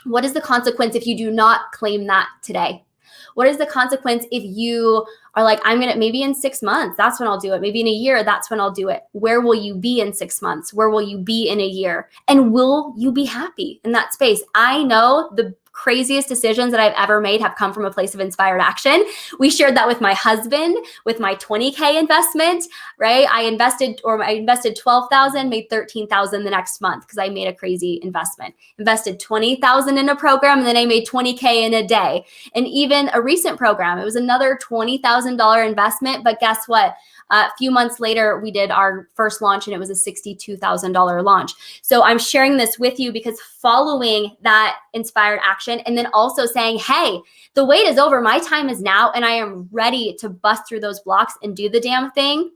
What is the consequence if you do not claim that today? What is the consequence if you are like, maybe in 6 months, that's when I'll do it. Maybe in a year, that's when I'll do it. Where will you be in 6 months? Where will you be in a year? And will you be happy in that space? I know the craziest decisions that I've ever made have come from a place of inspired action. We shared that with my husband, with my 20K investment, right? I invested 12,000, made 13,000 the next month because I made a crazy investment. Invested 20,000 in a program, and then I made 20K in a day. And even a recent program, it was another $20,000 investment, but guess what? A few months later, we did our first launch and it was a $62,000 launch. So I'm sharing this with you because following that inspired action and then also saying, hey, the wait is over. My time is now and I am ready to bust through those blocks and do the damn thing.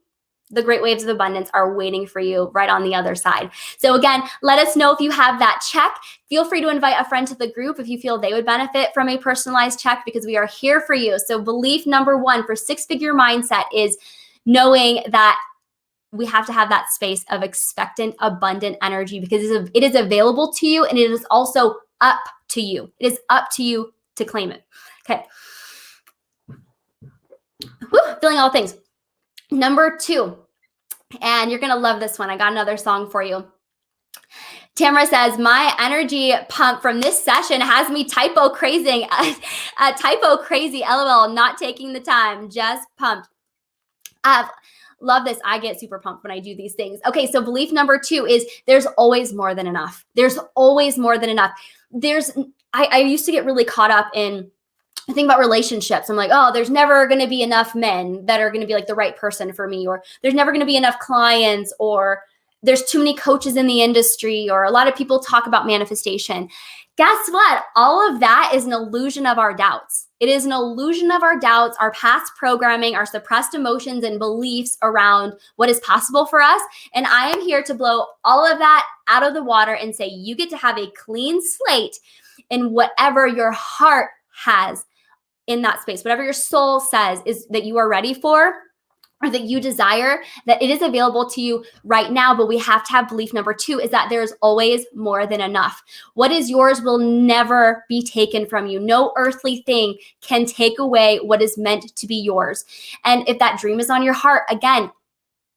The great waves of abundance are waiting for you right on the other side. So again, let us know if you have that check. Feel free to invite a friend to the group if you feel they would benefit from a personalized check because we are here for you. So belief number one for six-figure mindset is knowing that we have to have that space of expectant, abundant energy because it is available to you and it is also up to you. It is up to you to claim it. Okay. Feeling all things. Number two, and you're going to love this one. I got another song for you. Tamara says, my energy pump from this session has me typo crazy. LOL, not taking the time, just pumped. Love this. I get super pumped when I do these things. Okay, so belief number two is there's always more than enough. There's always more than enough. I used to get really caught up in I think about relationships. I'm like, oh, there's never going to be enough men that are going to be like the right person for me, or there's never going to be enough clients, or there's too many coaches in the industry, or a lot of people talk about manifestation. Guess what? All of that is an illusion of our doubts. It is an illusion of our doubts, our past programming, our suppressed emotions and beliefs around what is possible for us. And I am here to blow all of that out of the water and say, you get to have a clean slate in whatever your heart has in that space, whatever your soul says is that you are ready for, or that you desire, that it is available to you right now. But we have to have belief number two is that there's always more than enough. What is yours will never be taken from you. No earthly thing can take away what is meant to be yours. And if that dream is on your heart, again,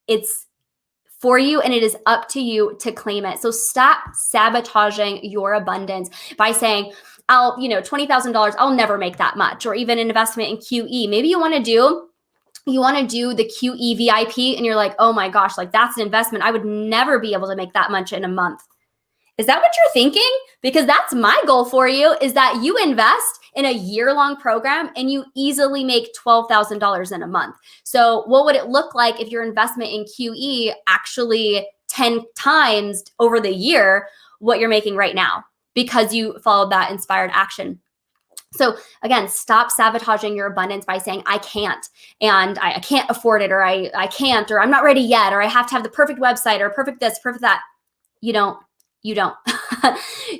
it's for you and it is up to you to claim it. So stop sabotaging your abundance by saying, $20,000, I'll never make that much, or even an investment in QE. Maybe you want to do the QE VIP and you're like, oh my gosh, like that's an investment. I would never be able to make that much in a month. Is that what you're thinking? Because that's my goal for you, is that you invest in a year-long program and you easily make $12,000 in a month. So what would it look like if your investment in QE actually 10 times over the year what you're making right now because you followed that inspired action? So again, stop sabotaging your abundance by saying, I can't, and I can't afford it, or I can't, or I'm not ready yet, or I have to have the perfect website, or perfect this, perfect that. You don't.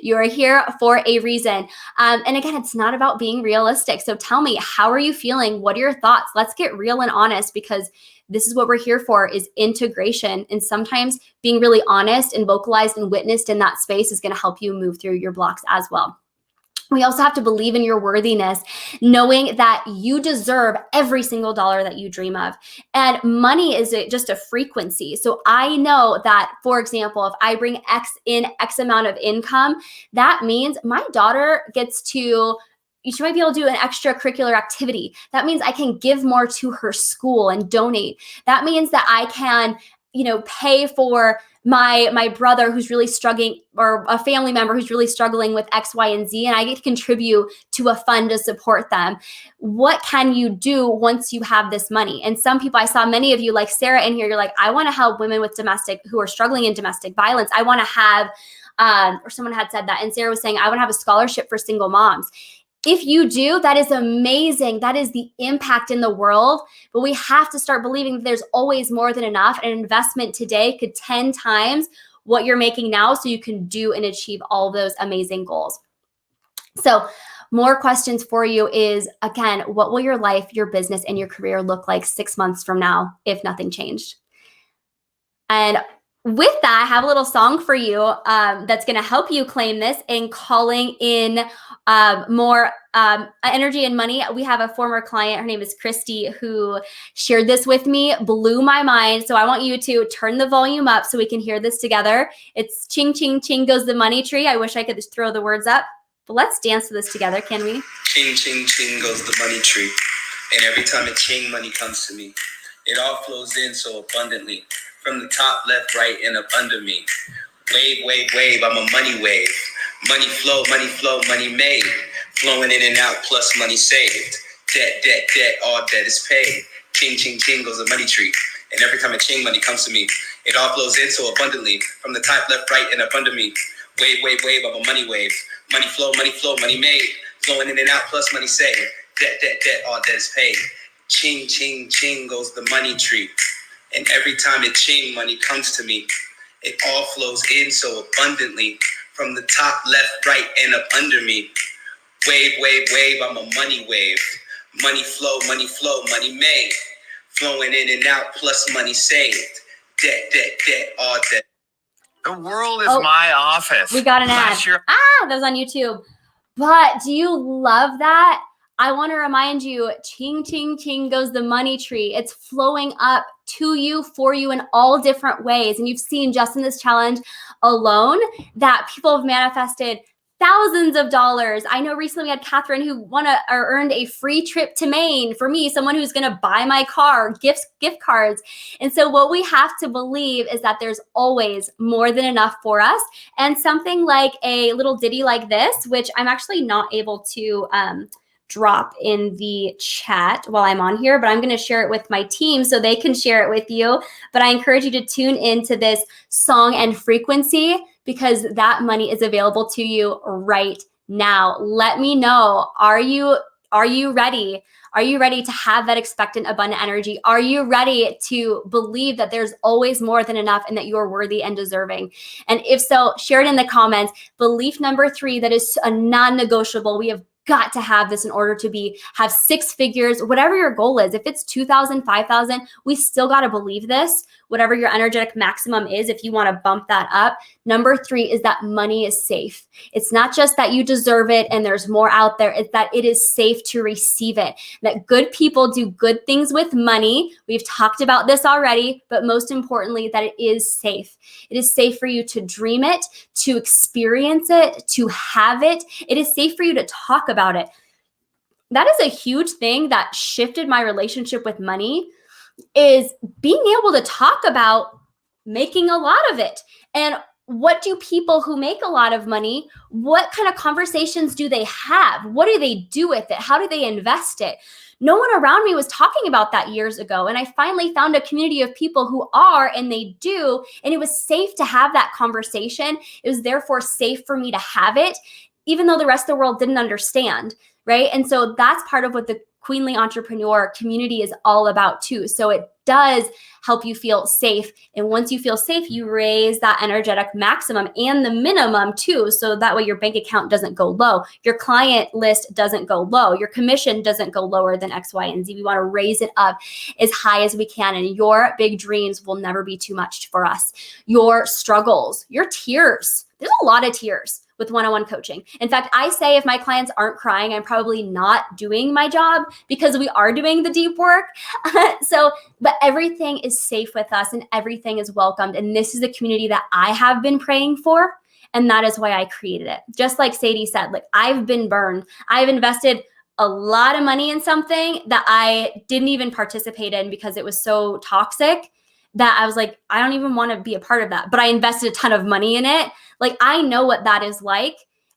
You are here for a reason. And again, it's not about being realistic. So tell me, how are you feeling? What are your thoughts? Let's get real and honest, because this is what we're here for, is integration. And sometimes being really honest and vocalized and witnessed in that space is going to help you move through your blocks as well. We also have to believe in your worthiness, knowing that you deserve every single dollar that you dream of. And money is just a frequency. So I know that, for example, if I bring X amount of income, that means my daughter she might be able to do an extracurricular activity. That means I can give more to her school and donate. That means that I can pay for my brother who's really struggling, or a family member who's really struggling with X, Y, and Z, and I get to contribute to a fund to support them. What can you do once you have this money? And some people, I saw many of you like Sarah in here, you're like, I want to help women with who are struggling in domestic violence. I want to have, or someone had said that, and Sarah was saying, I want to have a scholarship for single moms. If you do, that is amazing. That is the impact in the world. But we have to start believing that there's always more than enough. An investment today could 10 times what you're making now, so you can do and achieve all those amazing goals. So more questions for you is, again, what will your life, your business, and your career look like 6 months from now if nothing changed? And with that, I have a little song for you that's going to help you claim this and calling in more energy and money. We have a former client, her name is Christy, who shared this with me, blew my mind. So I want you to turn the volume up so we can hear this together. It's ching, ching, ching goes the money tree. I wish I could just throw the words up, but let's dance to this together, can we? Ching, ching, ching goes the money tree. And every time a ching, money comes to me. It all flows in so abundantly. From the top, left, right, and up under me. Wave, wave, wave, I'm a money wave. Money flow, money made. Flowing in and out, plus money saved. Debt, debt, debt, all debt is paid. Ching, ching, ching goes the money tree. And every time a ching, money comes to me. It all flows in so abundantly. From the top, left, right, and up under me. Wave, wave, wave, I'm a money wave. Money flow, money made. Flowing in and out, plus money saved. Debt, debt, debt, all debt is paid. Ching, ching, ching goes the money tree. And every time a ching, money comes to me. It all flows in so abundantly. From the top, left, right, and up under me. Wave, wave, wave, I'm a money wave. Money flow, money made. Flowing in and out, plus money saved. Debt, debt, debt, all debt. The world is my office. We got an ad. That was on YouTube. But do you love that? I want to remind you, ching, ching, ching goes the money tree. It's flowing up to you, for you in all different ways. And you've seen just in this challenge alone that people have manifested thousands of dollars. I know recently we had Catherine who earned a free trip to Maine for me, someone who's going to buy my car, gift cards. And so what we have to believe is that there's always more than enough for us. And something like a little ditty like this, which I'm actually not able to drop in the chat while I'm on here, but I'm going to share it with my team so they can share it with you. But I encourage you to tune into this song and frequency, because that money is available to you right now. Let me know, are you ready? Are you ready to have that expectant, abundant energy? Are you ready to believe that there's always more than enough and that you are worthy and deserving? And if so, share it in the comments. Belief number 3, that is a non-negotiable. We have got to have this in order to have 6 figures, whatever your goal is. If it's 2,000, 5,000, we still got to believe this, whatever your energetic maximum is, if you want to bump that up. Number 3 is that money is safe. It's not just that you deserve it and there's more out there. It's that it is safe to receive it. That good people do good things with money. We've talked about this already, but most importantly, that it is safe. It is safe for you to dream it, to experience it, to have it. It is safe for you to talk about it. That is a huge thing that shifted my relationship with money, is being able to talk about making a lot of it. And what do people who make a lot of money, what kind of conversations do they have? What do they do with it? How do they invest it? No one around me was talking about that years ago. And I finally found a community of people who are, and they do. And it was safe to have that conversation. It was therefore safe for me to have it, even though the rest of the world didn't understand, right? And so that's part of what the Queenly Entrepreneur community is all about too. So it does help you feel safe. And once you feel safe, you raise that energetic maximum and the minimum too. So that way your bank account doesn't go low. Your client list doesn't go low. Your commission doesn't go lower than X, Y, and Z. We want to raise it up as high as we can. And your big dreams will never be too much for us. Your struggles, your tears, there's a lot of tears with one-on-one coaching. In fact, I say if my clients aren't crying, I'm probably not doing my job, because we are doing the deep work. But everything is safe with us and everything is welcomed. And this is the community that I have been praying for. And that is why I created it. Just like Sadie said, like, I've been burned. I've invested a lot of money in something that I didn't even participate in because it was so toxic. that I was like, I don't even want to be a part of that, but I invested a ton of money in it. Like, I know what that is like.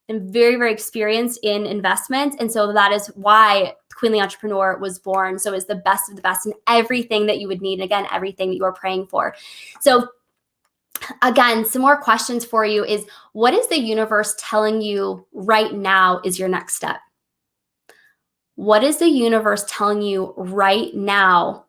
I'm very, very experienced in investments. And so that is why Queenly Entrepreneur was born. So it's the best of the best in everything that you would need. And again, everything that you are praying for. So again, some more questions for you is, what is the universe telling you right now is your next step? What is the universe telling you right now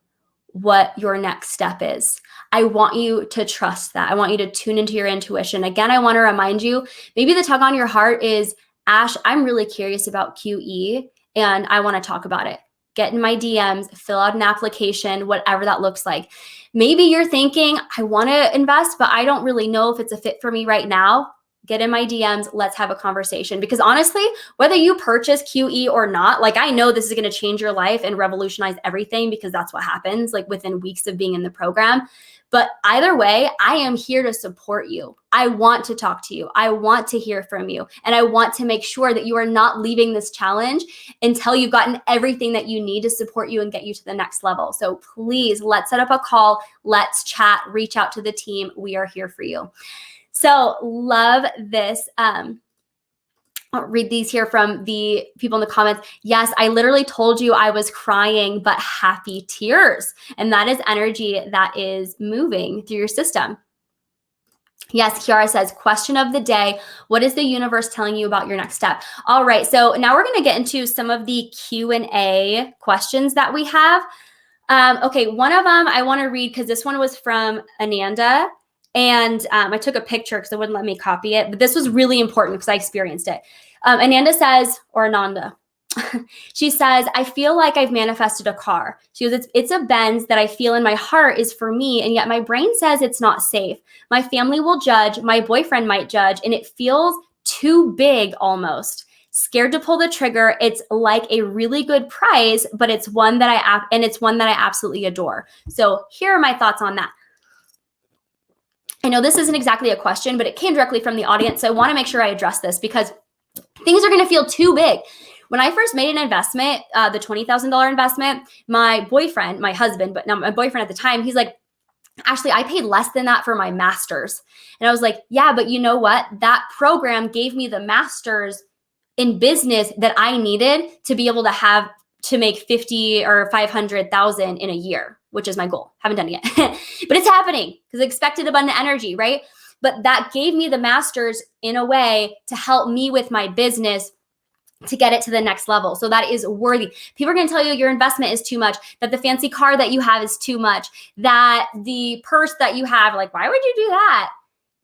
what your next step is? I want you to trust that. I want you to tune into your intuition. Again, I want to remind you, maybe the tug on your heart is, Ash, I'm really curious about QE and I want to talk about it. Get in my DMs, fill out an application, whatever that looks like. Maybe you're thinking, I want to invest, but I don't really know if it's a fit for me right now. Get in my DMs. Let's have a conversation. Because honestly, whether you purchase QE or not, like, I know this is going to change your life and revolutionize everything, because that's what happens like within weeks of being in the program. But either way, I am here to support you. I want to talk to you. I want to hear from you. And I want to make sure that you are not leaving this challenge until you've gotten everything that you need to support you and get you to the next level. So please, let's set up a call. Let's chat. Reach out to the team. We are here for you. So love this. I'll read these here from the people in the comments. Yes, I literally told you I was crying, but happy tears. And that is energy that is moving through your system. Yes, Kiara says, question of the day, what is the universe telling you about your next step? All right, so now we're going to get into some of the Q&A questions that we have. Okay, one of them I want to read because this one was from Ananda. And I took a picture because it wouldn't let me copy it. But this was really important because I experienced it. Ananda says, or Ananda, she says, I feel like I've manifested a car. She goes, it's a Benz that I feel in my heart is for me. And yet my brain says it's not safe. My family will judge. My boyfriend might judge. And it feels too big almost. Scared to pull the trigger. It's like a really good price, but it's one that I absolutely adore. So here are my thoughts on that. I know this isn't exactly a question, but it came directly from the audience. So I want to make sure I address this because things are going to feel too big. When I first made an investment, the $20,000 investment, my boyfriend, my husband, but now my boyfriend at the time, he's like, Ashley, I paid less than that for my master's. And I was like, yeah, but you know what? That program gave me the master's in business that I needed to be able to make 50 or 500,000 in a year, which is my goal. Haven't done it yet, but it's happening because expected abundant energy, right? But that gave me the master's in a way to help me with my business to get it to the next level. So that is worthy. People are going to tell you your investment is too much, that the fancy car that you have is too much, that the purse that you have, like, why would you do that?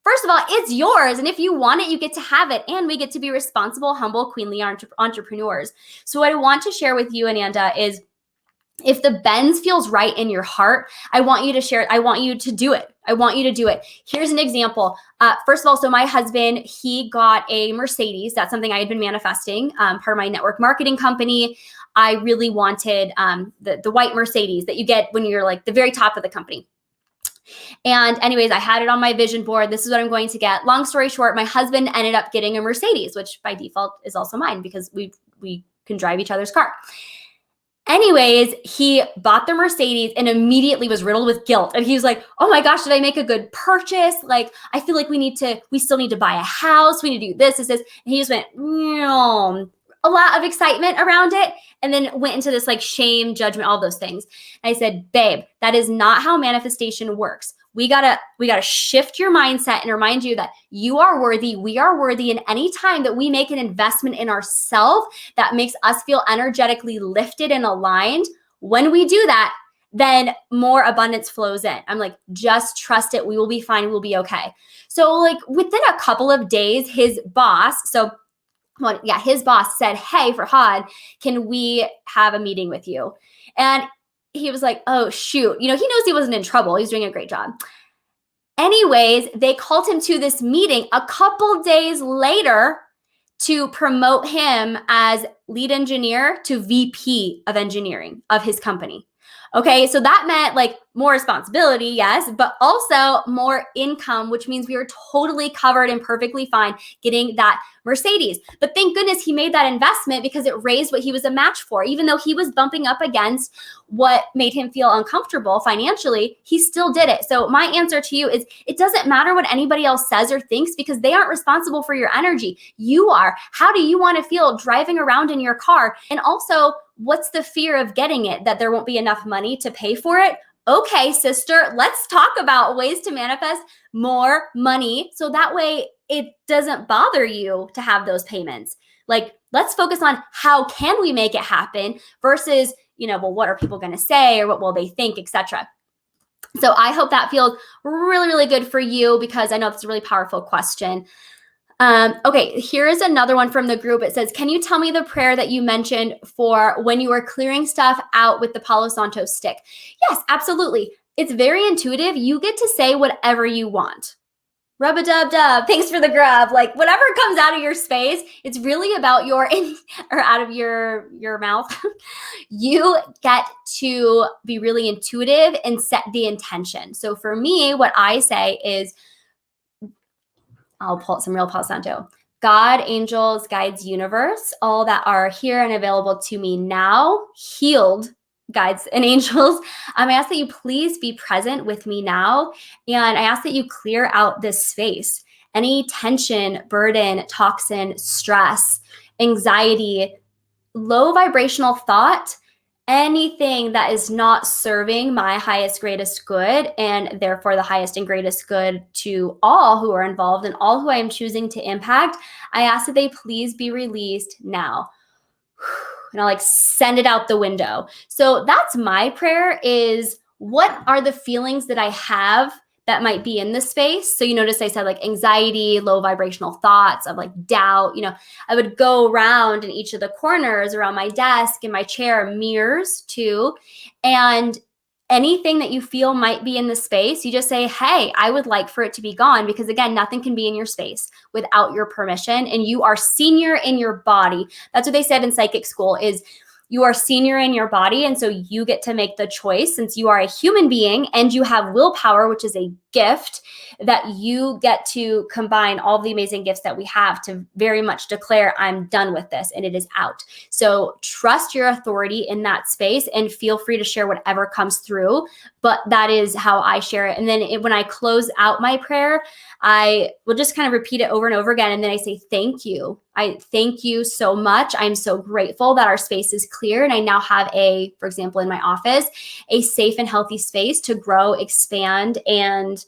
First of all, it's yours. And if you want it, you get to have it. And we get to be responsible, humble, queenly entrepreneurs. So what I want to share with you, Ananda, is if the Benz feels right in your heart, I want you to share it. I want you to do it. I want you to do it. Here's an example. First of all, so my husband, he got a Mercedes. That's something I had been manifesting, part of my network marketing company. I really wanted the white Mercedes that you get when you're like the very top of the company. And anyways, I had it on my vision board. This is what I'm going to get. Long story short, my husband ended up getting a Mercedes, which by default is also mine because we can drive each other's car. Anyways, he bought the Mercedes and immediately was riddled with guilt. And he was like, oh my gosh, did I make a good purchase? Like, I feel like we still need to buy a house. We need to do this. And he just went, a lot of excitement around it. And then went into this like shame, judgment, all those things. And I said, babe, that is not how manifestation works. We gotta shift your mindset and remind you that you are worthy. We are worthy. And any time that we make an investment in ourselves that makes us feel energetically lifted and aligned, when we do that, then more abundance flows in. I'm like, just trust it. We will be fine. We'll be okay. So like within a couple of days, his boss said, hey, Farhad, can we have a meeting with you? And he was like, oh, shoot. He knows he wasn't in trouble. He's doing a great job. Anyways, they called him to this meeting a couple days later to promote him as lead engineer to VP of engineering of his company. Okay, so that meant like more responsibility, yes, but also more income, which means we are totally covered and perfectly fine getting that Mercedes. But thank goodness he made that investment because it raised what he was a match for. Even though he was bumping up against what made him feel uncomfortable financially, he still did it. So my answer to you is it doesn't matter what anybody else says or thinks because they aren't responsible for your energy. You are. How do you want to feel driving around in your car? And also, what's the fear of getting it? That there won't be enough money to pay for it? Okay, sister, let's talk about ways to manifest more money so that way it doesn't bother you to have those payments. Like, let's focus on how can we make it happen versus, well, what are people going to say or what will they think, etc. So I hope that feels really, really good for you because I know it's a really powerful question. Okay, here is another one from the group. It says, can you tell me the prayer that you mentioned for when you were clearing stuff out with the Palo Santo stick? Yes, absolutely. It's very intuitive. You get to say whatever you want. Rub-a-dub-dub, thanks for the grub. Like whatever comes out of your space, it's really about or out of your mouth. You get to be really intuitive and set the intention. So for me, what I say is, I'll pull out some real Palo Santo. God, angels, guides, universe, all that are here and available to me now, healed guides and angels. I ask that you please be present with me now. And I ask that you clear out this space. Any tension, burden, toxin, stress, anxiety, low vibrational thought, anything that is not serving my highest, greatest good, and therefore the highest and greatest good to all who are involved and all who I am choosing to impact, I ask that they please be released now. And I'll send it out the window. So that's my prayer is what are the feelings that I have that might be in the space? So you notice I said anxiety, low vibrational thoughts of doubt. I would go around in each of the corners around my desk and my chair, mirrors too. And anything that you feel might be in the space, you just say, hey, I would like for it to be gone because again, nothing can be in your space without your permission. And you are senior in your body. That's what they said in psychic school is you are senior in your body. And so you get to make the choice since you are a human being and you have willpower, which is a gift that you get to combine all the amazing gifts that we have to very much declare I'm done with this and it is out. So trust your authority in that space and feel free to share whatever comes through. But that is how I share it. And then when I close out my prayer, I will just kind of repeat it over and over again. And then I say, thank you. I thank you so much. I'm so grateful that our space is clear. And I now have for example, in my office, a safe and healthy space to grow, expand, and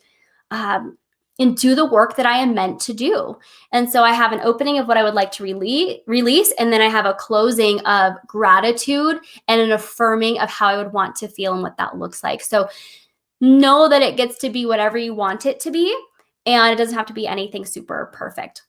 do the work that I am meant to do. And so I have an opening of what I would like to release. And then I have a closing of gratitude and an affirming of how I would want to feel and what that looks like. So know that it gets to be whatever you want it to be. And it doesn't have to be anything super perfect.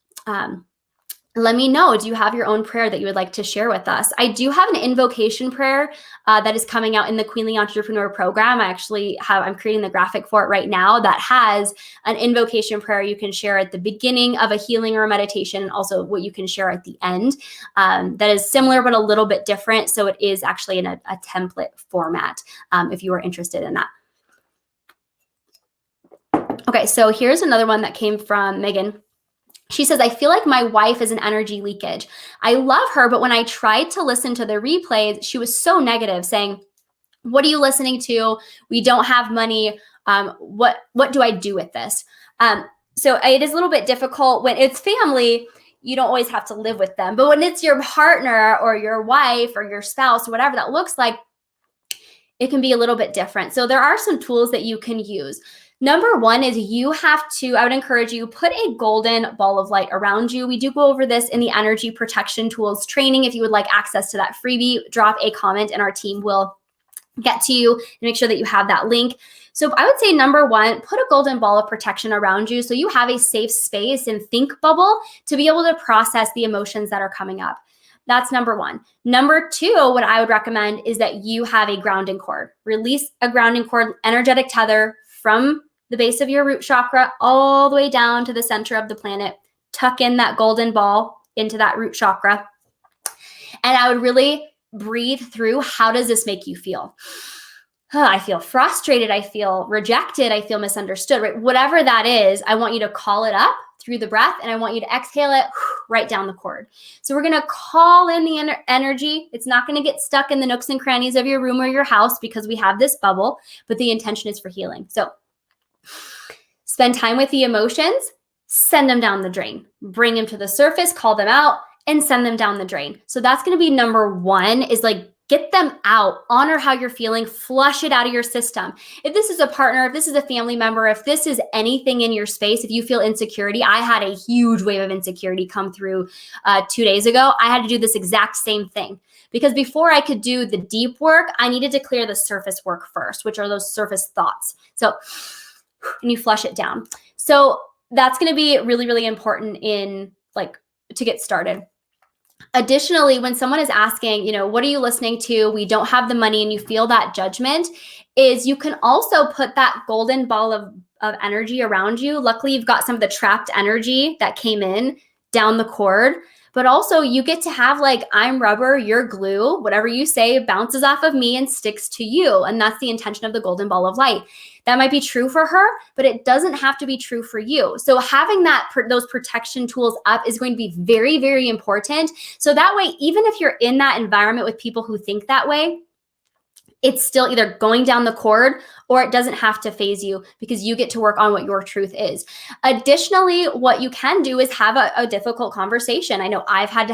Let me know, do you have your own prayer that you would like to share with us? I do have an invocation prayer that is coming out in the Queenly Entrepreneur Program. I'm creating the graphic for it right now that has an invocation prayer you can share at the beginning of a healing or a meditation, and also what you can share at the end. That is similar, but a little bit different. So it is actually in a template format if you are interested in that. Okay, so here's another one that came from Megan. She says, I feel like my wife is an energy leakage. I love her, but when I tried to listen to the replays, she was so negative, saying, what are you listening to? We don't have money. What do I do with this? So it is a little bit difficult when it's family. You don't always have to live with them. But when it's your partner or your wife or your spouse or whatever that looks like, it can be a little bit different. So there are some tools that you can use. Number one is I would encourage you, put a golden ball of light around you. We do go over this in the energy protection tools training. If you would like access to that freebie, drop a comment and our team will get to you and make sure that you have that link. So I would say number one, put a golden ball of protection around you so you have a safe space and think bubble to be able to process the emotions that are coming up. That's number one. Number two, what I would recommend is that you have a grounding cord. Release a grounding cord, energetic tether from the base of your root chakra all the way down to the center of the planet. Tuck in that golden ball into that root chakra. And I would really breathe through, how does this make you feel? I feel frustrated, I feel rejected, I feel misunderstood, right? Whatever that is, I want you to call it up through the breath, and I want you to exhale it right down the cord. So we're going to call in the energy. It's not going to get stuck in the nooks and crannies of your room or your house because we have this bubble, but the intention is for healing. So spend time with the emotions, send them down the drain, bring them to the surface, call them out, and send them down the drain. So that's going to be number one, is like, get them out, honor how you're feeling, flush it out of your system. If this is a partner, if this is a family member, if this is anything in your space, if you feel insecurity, I had a huge wave of insecurity come through 2 days ago. I had to do this exact same thing because before I could do the deep work, I needed to clear the surface work first, which are those surface thoughts. So, and you flush it down. So that's going to be really, really important in like to get started. Additionally, when someone is asking, what are you listening to? We don't have the money, and you feel that judgment, is you can also put that golden ball of energy around you. Luckily, you've got some of the trapped energy that came in down the cord, but also you get to have like, I'm rubber, you're glue. Whatever you say bounces off of me and sticks to you. And that's the intention of the golden ball of light. That might be true for her, but it doesn't have to be true for you. So having those protection tools up is going to be very, very important. So that way, even if you're in that environment with people who think that way, it's still either going down the cord or it doesn't have to phase you because you get to work on what your truth is. Additionally, what you can do is have a difficult conversation. I know I've had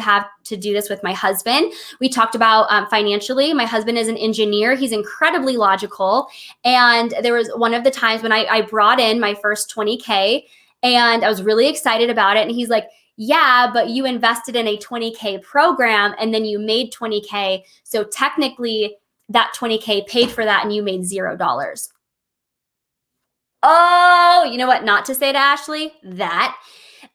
to do this with my husband. We talked about financially. My husband is an engineer. He's incredibly logical. And there was one of the times when I brought in my first 20K and I was really excited about it. And he's like, yeah, but you invested in a 20K program and then you made 20K. So technically, that 20K paid for that and you made $0. Oh, you know what not to say to Ashley? That.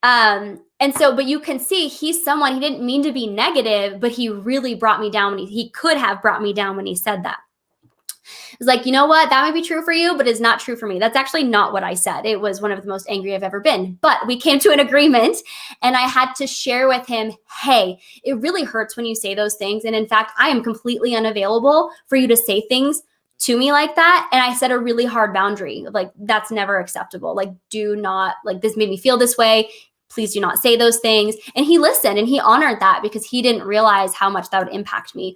And so, but you can see he's someone, he didn't mean to be negative, but he really brought me down when he could have brought me down when he said that. It was like, you know what? That might be true for you, but it's not true for me. That's actually not what I said. It was one of the most angry I've ever been. But we came to an agreement and I had to share with him, hey, it really hurts when you say those things. And in fact, I am completely unavailable for you to say things to me like that. And I set a really hard boundary. Like, that's never acceptable. Like, do not, like, this made me feel this way. Please do not say those things. And he listened and he honored that because he didn't realize how much that would impact me.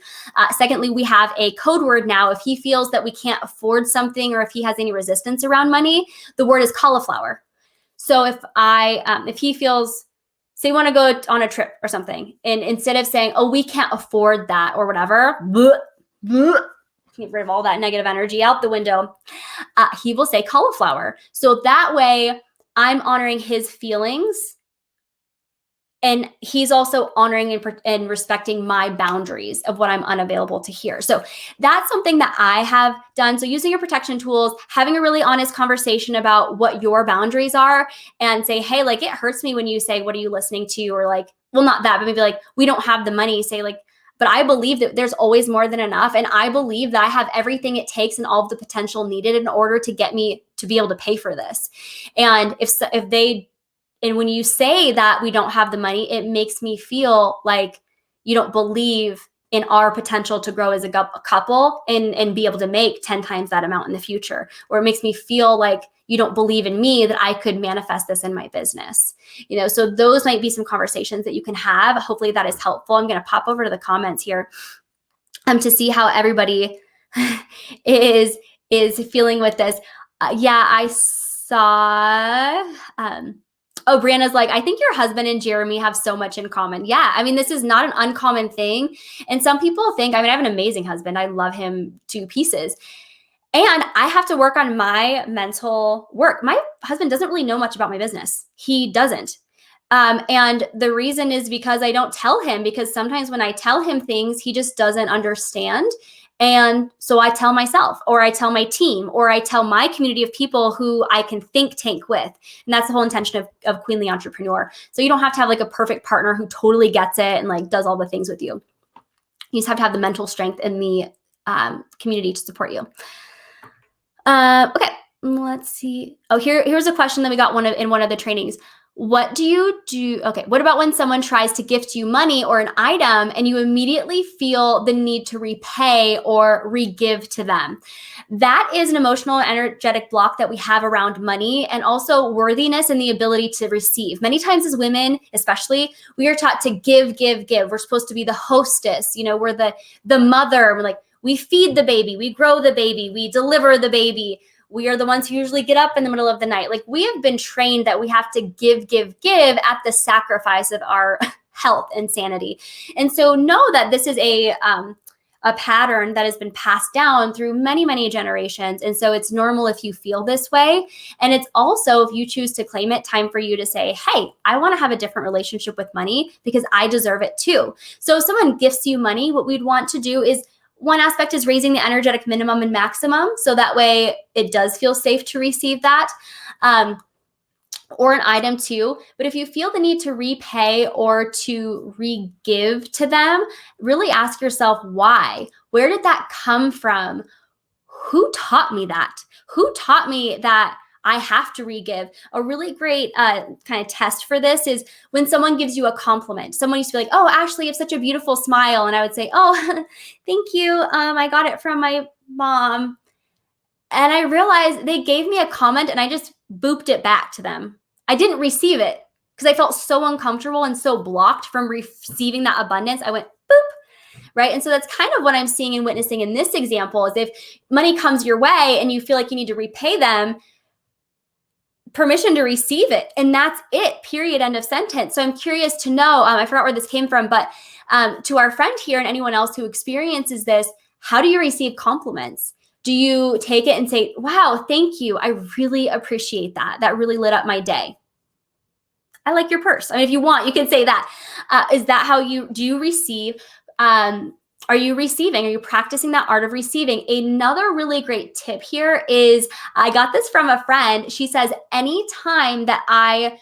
Secondly, we have a code word now. If he feels that we can't afford something or if he has any resistance around money, the word is cauliflower. So if he feels, say you want to go on a trip or something, and instead of saying, oh, we can't afford that or whatever, get rid of all that negative energy out the window, he will say cauliflower. So that way I'm honoring his feelings. And he's also honoring and respecting my boundaries of what I'm unavailable to hear. So that's something that I have done. So using your protection tools, having a really honest conversation about what your boundaries are and say, hey, like, it hurts me when you say, what are you listening to? Or like, well, not that, but maybe like, we don't have the money. Say like, but I believe that there's always more than enough. And I believe that I have everything it takes and all of the potential needed in order to get me to be able to pay for this. And and when you say that we don't have the money, it makes me feel like you don't believe in our potential to grow as a couple and be able to make 10 times that amount in the future. Or it makes me feel like you don't believe in me that I could manifest this in my business. So those might be some conversations that you can have. Hopefully that is helpful. I'm going to pop over to the comments here to see how everybody is feeling with this. Yeah, I saw... Oh, Brianna's like, I think your husband and Jeremy have so much in common. Yeah, I mean, this is not an uncommon thing. And some people think, I mean, I have an amazing husband. I love him to pieces. And I have to work on my mental work. My husband doesn't really know much about my business. He doesn't. And the reason is because I don't tell him, because sometimes when I tell him things, he just doesn't understand. And so I tell myself, or I tell my team, or I tell my community of people who I can think tank with. And that's the whole intention of Queenly Entrepreneur. So you don't have to have like a perfect partner who totally gets it and like does all the things with you. You just have to have the mental strength and the community to support you. Okay, let's see. Oh, here's a question that we got in one of the trainings. What do you do? Okay, what about when someone tries to gift you money or an item and you immediately feel the need to repay or re-give to them? That is an emotional and energetic block that we have around money, and also worthiness and the ability to receive. Many times as women, especially, we are taught to give, give, give. We're supposed to be the hostess. We're the mother. We're like, we feed the baby, we grow the baby, we deliver the baby. We are the ones who usually get up in the middle of the night. Like, we have been trained that we have to give, give, give at the sacrifice of our health and sanity. And so know that this is a pattern that has been passed down through many, many generations. And so it's normal if you feel this way. And it's also, if you choose to claim it, time for you to say, hey, I want to have a different relationship with money because I deserve it too. So if someone gifts you money, what we'd want to do is, one aspect is raising the energetic minimum and maximum. So that way it does feel safe to receive that. Or an item too. But if you feel the need to repay or to re-give to them, really ask yourself why. Where did that come from? Who taught me that? Who taught me that I have to re-give? A really great kind of test for this is when someone gives you a compliment. Someone used to be like, oh, Ashley, you have such a beautiful smile. And I would say, oh, thank you. I got it from my mom. And I realized they gave me a comment and I just booped it back to them. I didn't receive it because I felt so uncomfortable and so blocked from receiving that abundance. I went boop, right? And so that's kind of what I'm seeing and witnessing in this example is if money comes your way and you feel like you need to repay them, permission to receive it. And that's it, period, end of sentence. So I'm curious to know, I forgot where this came from, but to our friend here and anyone else who experiences this, how do you receive compliments? Do you take it and say, wow, thank you. I really appreciate that. That really lit up my day. I like your purse. I mean, if you want, you can say that. Is that how do you receive? Are you receiving? Are you practicing that art of receiving? Another really great tip here is, I got this from a friend. She says, anytime that I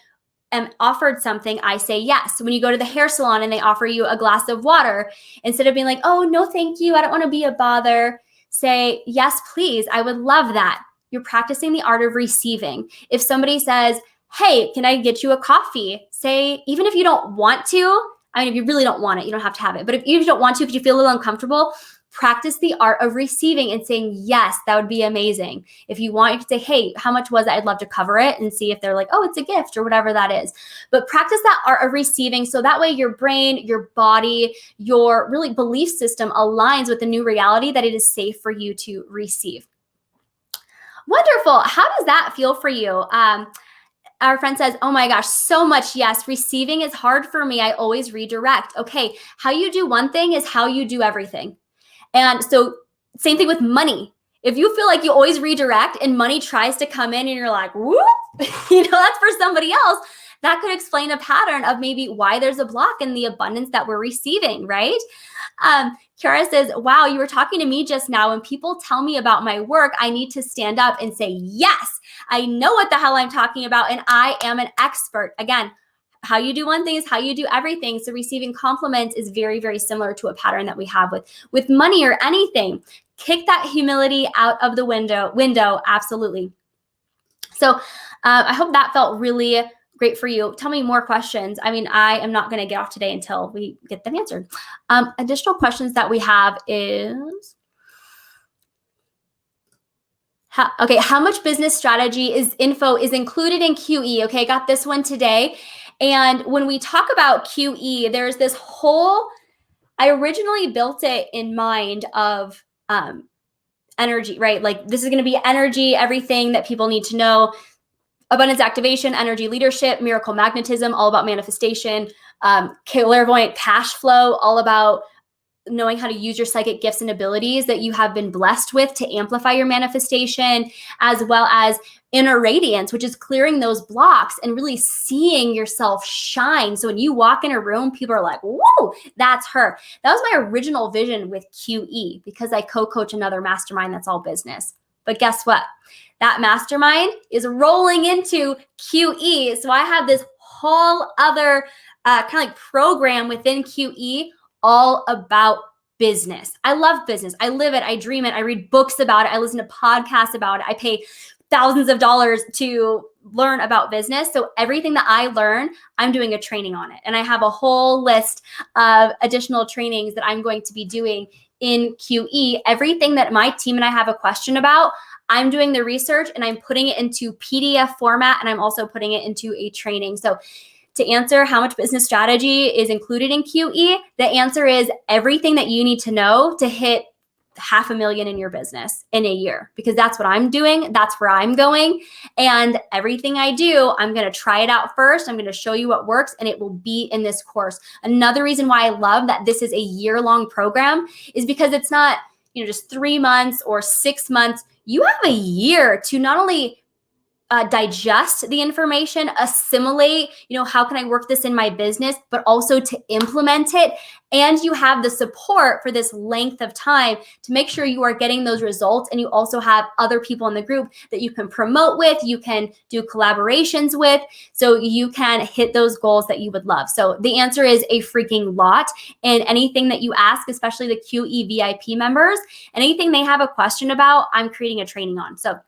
am offered something, I say yes. So when you go to the hair salon and they offer you a glass of water, instead of being like, oh, no, thank you, I don't want to be a bother, say, yes, please, I would love that. You're practicing the art of receiving. If somebody says, hey, can I get you a coffee? Say, even if you don't want to, I mean, if you really don't want it, you don't have to have it. But if you don't want to, because you feel a little uncomfortable, practice the art of receiving and saying, yes, that would be amazing. If you want, you can say, hey, how much was it? I'd love to cover it, and see if they're like, oh, it's a gift or whatever that is. But practice that art of receiving. So that way your brain, your body, your really belief system aligns with the new reality that it is safe for you to receive. Wonderful. How does that feel for you? Our friend says, oh my gosh, so much yes. Receiving is hard for me. I always redirect. Okay, how you do one thing is how you do everything. And so same thing with money. If you feel like you always redirect and money tries to come in and you're like, whoop, that's for somebody else, that could explain a pattern of maybe why there's a block in the abundance that we're receiving, right? Kiara says, wow, you were talking to me just now. When people tell me about my work, I need to stand up and say, yes, I know what the hell I'm talking about, and I am an expert. Again, how you do one thing is how you do everything. So receiving compliments is very, very similar to a pattern that we have with money or anything. Kick that humility out of the window, absolutely. So I hope that felt really great for you. Tell me more questions. I mean, I am not going to get off today until we get them answered. Additional questions that we have is, how much business strategy info is included in QE? Okay, got this one today. And when we talk about QE, there's this whole, I originally built it in mind of energy, right? Like, this is going to be energy, everything that people need to know. Abundance activation, energy leadership, miracle magnetism, all about manifestation, clairvoyant cash flow, all about knowing how to use your psychic gifts and abilities that you have been blessed with to amplify your manifestation, as well as inner radiance, which is clearing those blocks and really seeing yourself shine. So when you walk in a room, people are like, whoa, that's her. That was my original vision with QE, because I co-coach another mastermind that's all business. But guess what? That mastermind is rolling into QE. So I have this whole other kind of like program within QE all about business. I love business. I live it. I dream it. I read books about it. I listen to podcasts about it. I pay thousands of dollars to learn about business. So everything that I learn, I'm doing a training on it. And I have a whole list of additional trainings that I'm going to be doing in QE. Everything that my team and I have a question about, I'm doing the research and I'm putting it into PDF format, and I'm also putting it into a training. So to answer how much business strategy is included in QE, the answer is everything that you need to know to hit $500,000 in your business in a year, because that's what I'm doing. That's where I'm going. And everything I do, I'm going to try it out first. I'm going to show you what works, and it will be in this course. Another reason why I love that this is a year-long program is because it's not, just 3 months or 6 months. You have a year to not only digest the information, assimilate, how can I work this in my business, but also to implement it. And you have the support for this length of time to make sure you are getting those results. And you also have other people in the group that you can promote with, you can do collaborations with, so you can hit those goals that you would love. So the answer is a freaking lot. And anything that you ask, especially the QE VIP members, anything they have a question about, I'm creating a training on. So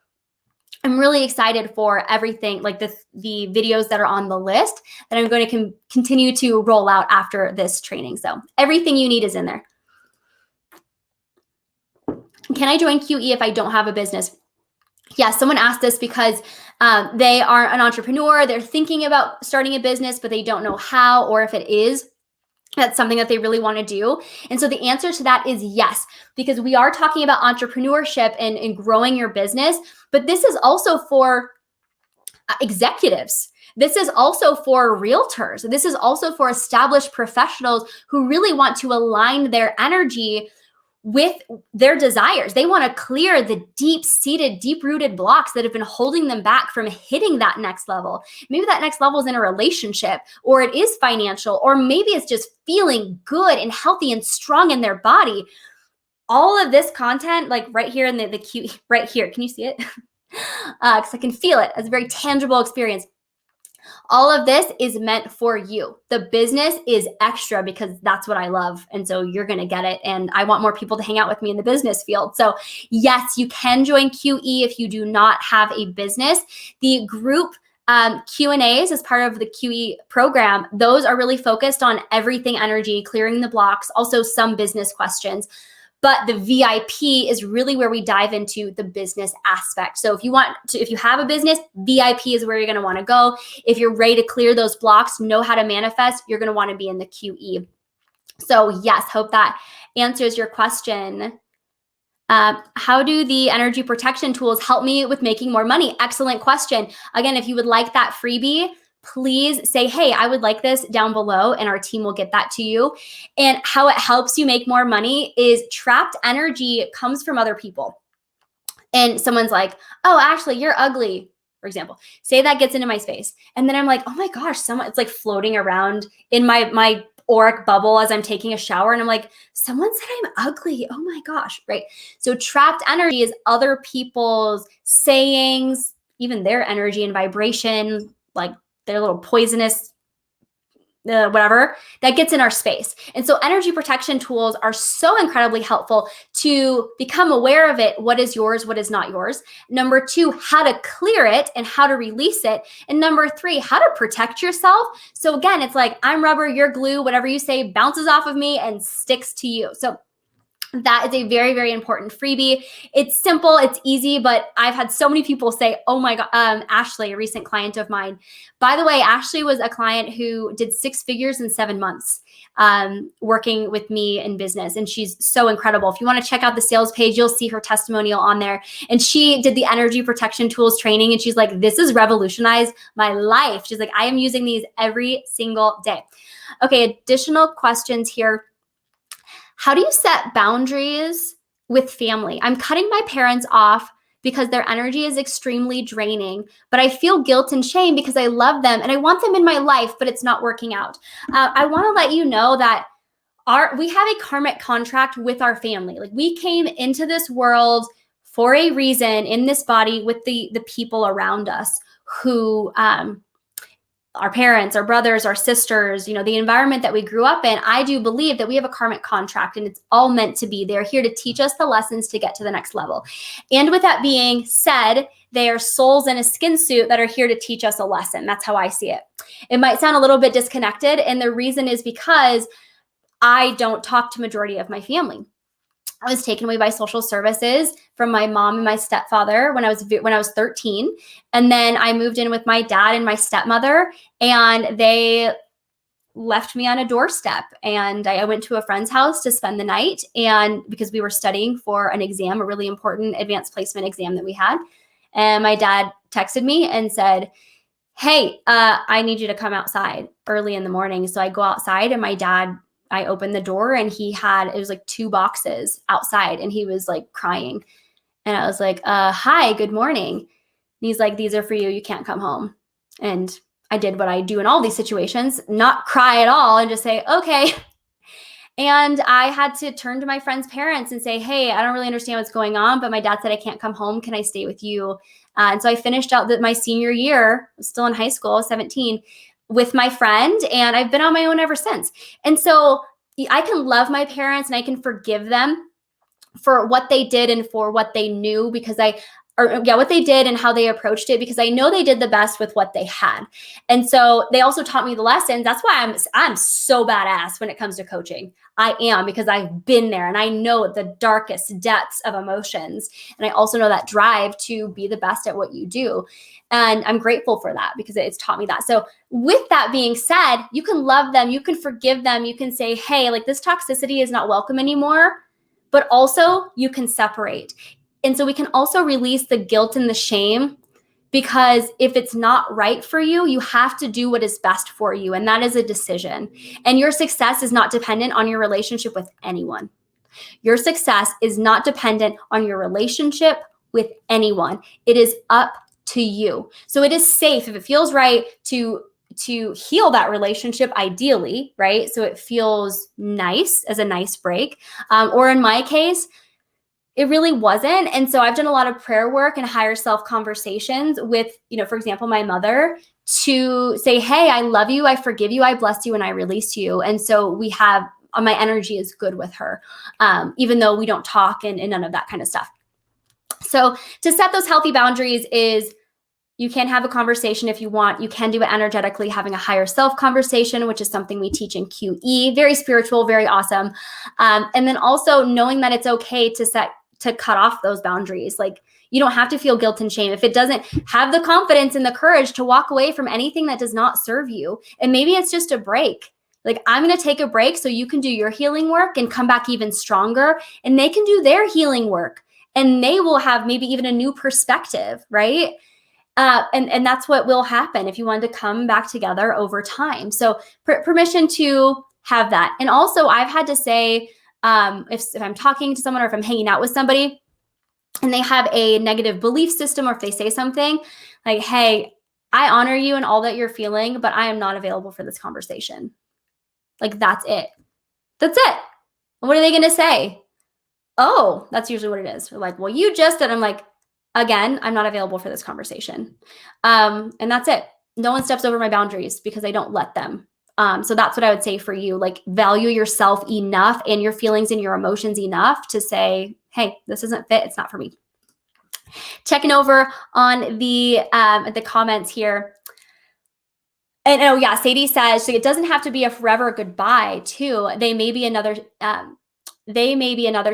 I'm really excited for everything, like the videos that are on the list that I'm going to continue to roll out after this training. So everything you need is in there. Can I join QE if I don't have a business? Yeah, someone asked this because they are an entrepreneur. They're thinking about starting a business, but they don't know how, or if it is that's something that they really want to do. And so the answer to that is yes, because we are talking about entrepreneurship and growing your business, but this is also for executives. This is also for realtors. This is also for established professionals who really want to align their energy with their desires. They want to clear the deep-seated, deep-rooted blocks that have been holding them back from hitting that next level. Maybe that next level is in a relationship, or it is financial, or maybe it's just feeling good and healthy and strong in their body. All of this content, like right here in the Q, right here, can you see it? Because I can feel it. It's a very tangible experience. All of this is meant for you. The business is extra because that's what I love. And so you're going to get it. And I want more people to hang out with me in the business field. So yes, you can join QE if you do not have a business. The group Q&As as part of the QE program, those are really focused on everything energy, clearing the blocks, also some business questions. But the VIP is really where we dive into the business aspect. So if you have a business, VIP is where you're going to want to go. If you're ready to clear those blocks, know how to manifest, you're going to want to be in the QE. So yes, hope that answers your question. How do the energy protection tools help me with making more money? Excellent question. Again, if you would like that freebie, please say, hey, I would like this down below, and our team will get that to you. And how it helps you make more money is trapped energy comes from other people. And someone's like, oh, Ashley, you're ugly, for example. Say that gets into my space. And then I'm like, oh my gosh, it's like floating around in my auric bubble as I'm taking a shower. And I'm like, someone said I'm ugly. Oh my gosh, right? So trapped energy is other people's sayings, even their energy and vibration, like their little poisonous, whatever, that gets in our space. And so energy protection tools are so incredibly helpful to become aware of it. What is yours? What is not yours? Number 2, how to clear it and how to release it. And number 3, how to protect yourself. So again, it's like, I'm rubber, you're glue, whatever you say bounces off of me and sticks to you. So that is a very, very important freebie. It's simple, it's easy, but I've had so many people say, oh my God, Ashley, a recent client of mine. By the way, Ashley was a client who did 6 figures in 7 months working with me in business. And she's so incredible. If you want to check out the sales page, you'll see her testimonial on there. And she did the energy protection tools training. And she's like, this has revolutionized my life. She's like, I am using these every single day. Okay, additional questions here. How do you set boundaries with family? I'm cutting my parents off because their energy is extremely draining, but I feel guilt and shame because I love them and I want them in my life, but it's not working out. I want to let you know that we have a karmic contract with our family. Like, we came into this world for a reason in this body with the people around us who our parents, our brothers, our sisters, the environment that we grew up in, I do believe that we have a karmic contract and it's all meant to be. They're here to teach us the lessons to get to the next level. And with that being said, they are souls in a skin suit that are here to teach us a lesson. That's how I see it. It might sound a little bit disconnected, and the reason is because I don't talk to majority of my family. I was taken away by social services from my mom and my stepfather when I was 13. And then I moved in with my dad and my stepmother, and they left me on a doorstep. And I went to a friend's house to spend the night, and because we were studying for an exam, a really important advanced placement exam that we had. And my dad texted me and said, hey, I need you to come outside early in the morning. So I go outside, and I opened the door, and it was like 2 boxes outside, and he was like crying. And I was like, hi, good morning. And he's like, these are for you. You can't come home. And I did what I do in all these situations, not cry at all and just say, okay. And I had to turn to my friend's parents and say, hey, I don't really understand what's going on, but my dad said I can't come home. Can I stay with you? And so I finished out my senior year, still in high school, 17, with my friend, and I've been on my own ever since. And so I can love my parents and I can forgive them for what they did and for what they knew, what they did and how they approached it, because I know they did the best with what they had. And so they also taught me the lessons. That's why I'm so badass when it comes to coaching. I am, because I've been there and I know the darkest depths of emotions. And I also know that drive to be the best at what you do. And I'm grateful for that because it's taught me that. So with that being said, you can love them, you can forgive them, you can say, hey, like this toxicity is not welcome anymore, but also you can separate. And so we can also release the guilt and the shame, because if it's not right for you, you have to do what is best for you. And that is a decision. And your success is not dependent on your relationship with anyone. Your success is not dependent on your relationship with anyone. It is up to you. So it is safe if it feels right to heal that relationship, ideally, right? So it feels nice as a nice break. Or in my case, it really wasn't. And so I've done a lot of prayer work and higher self conversations with, for example, my mother, to say, hey, I love you, I forgive you, I bless you, and I release you. And so my energy is good with her, even though we don't talk and none of that kind of stuff. So to set those healthy boundaries is, you can have a conversation if you want. You can do it energetically, having a higher self conversation, which is something we teach in QE. Very spiritual, very awesome. And then also knowing that it's okay to cut off those boundaries. Like, you don't have to feel guilt and shame. If it doesn't, have the confidence and the courage to walk away from anything that does not serve you. And maybe it's just a break. Like, I'm going to take a break so you can do your healing work and come back even stronger. And they can do their healing work. And they will have maybe even a new perspective, right? And that's what will happen if you wanted to come back together over time. So permission to have that. And also, I've had to say, if I'm talking to someone or if I'm hanging out with somebody and they have a negative belief system, or if they say something like, hey, I honor you and all that you're feeling, but I am not available for this conversation. Like, that's it. That's it. What are they going to say? Oh, that's usually what it is. They're like, well, you just did. I'm like, again, I'm not available for this conversation. And that's it. No one steps over my boundaries because I don't let them. So that's what I would say for you. Like, value yourself enough and your feelings and your emotions enough to say, hey, this isn't fit. It's not for me. Checking over on the comments here. And oh yeah, Sadie says, so it doesn't have to be a forever goodbye too. They may be another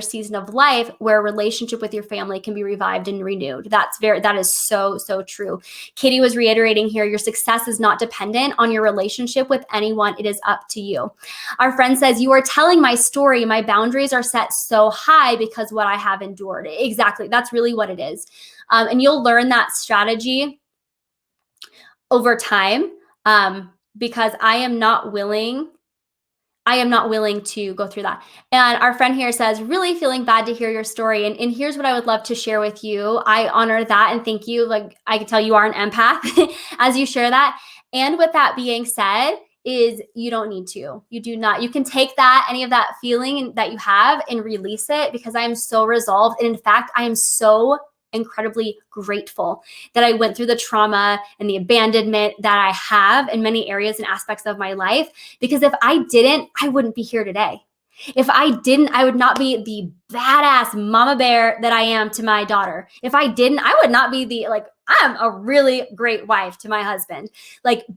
season of life where a relationship with your family can be revived and renewed. That is so, so true. Katie was reiterating here, your success is not dependent on your relationship with anyone. It is up to you. Our friend says, you are telling my story. My boundaries are set so high because what I have endured. Exactly. That's really what it is. And you'll learn that strategy over time, because I am not willing to go through that. And our friend here says, really feeling bad to hear your story. And here's what I would love to share with you. I honor that and thank you. Like, I can tell you are an empath as you share that. And with that being said, is you don't need to. You do not. You can take any of that feeling that you have and release it, because I am so resolved. And in fact, I am so incredibly grateful that I went through the trauma and the abandonment that I have in many areas and aspects of my life, because if I didn't, I wouldn't be here today. If I didn't, I would not be the badass mama bear that I am to my daughter. If I didn't, I would not be I'm a really great wife to my husband.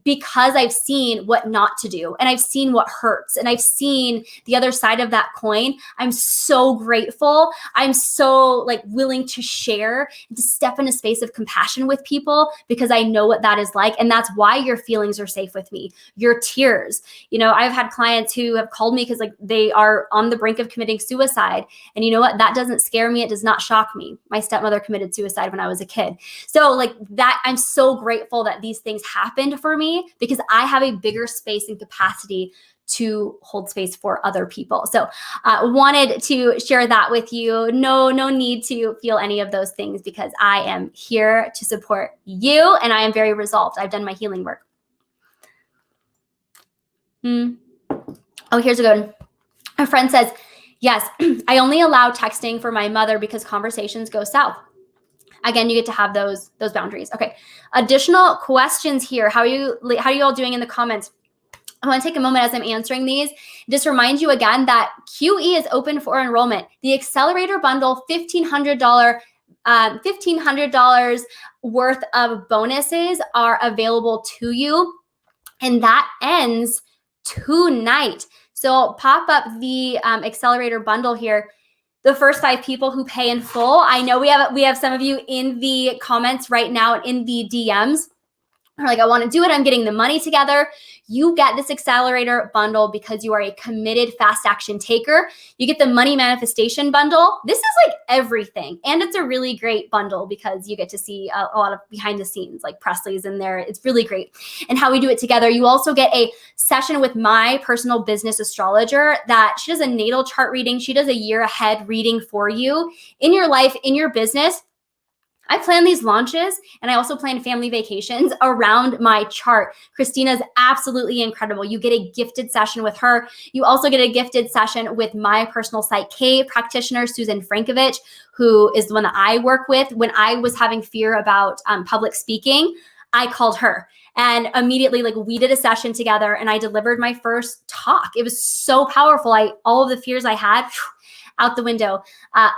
Because I've seen what not to do, and I've seen what hurts, and I've seen the other side of that coin. I'm so grateful. I'm so willing to share and to step in a space of compassion with people, because I know what that is like. And that's why your feelings are safe with me. Your tears. I've had clients who have called me because they are on the brink of committing suicide. And you know what? That doesn't scare me. It does not shock me. My stepmother committed suicide when I was a kid. So that, I'm so grateful that these things happened for me, because I have a bigger space and capacity to hold space for other people. So wanted to share that with you. No need to feel any of those things, because I am here to support you, and I am very resolved. I've done my healing work. Oh, here's a good one. A friend says, yes, I only allow texting for my mother because conversations go south. Again, you get to have those boundaries. Okay. Additional questions here. How are you all doing in the comments? I want to take a moment as I'm answering these. Just remind you again that QE is open for enrollment. The accelerator bundle, $1,500 worth of bonuses are available to you, and that ends tonight. So pop up the accelerator bundle here. The first 5 people who pay in full. I know we have some of you in the comments right now and in the DMs. Are I want to do it. I'm getting the money together. You get this accelerator bundle because you are a committed fast action taker. You get the money manifestation bundle. This is everything. And it's a really great bundle because you get to see a lot of behind the scenes, Presley's in there. It's really great. And how we do it together. You also get a session with my personal business astrologer that she does a natal chart reading. She does a year ahead reading for you in your life, in your business. I plan these launches, and I also plan family vacations around my chart. Christina's absolutely incredible. You get a gifted session with her. You also get a gifted session with my personal Psych K practitioner, Susan Frankovich, who is the one that I work with. When I was having fear about public speaking, I called her. And immediately, we did a session together, and I delivered my first talk. It was so powerful. All of the fears I had, out the window.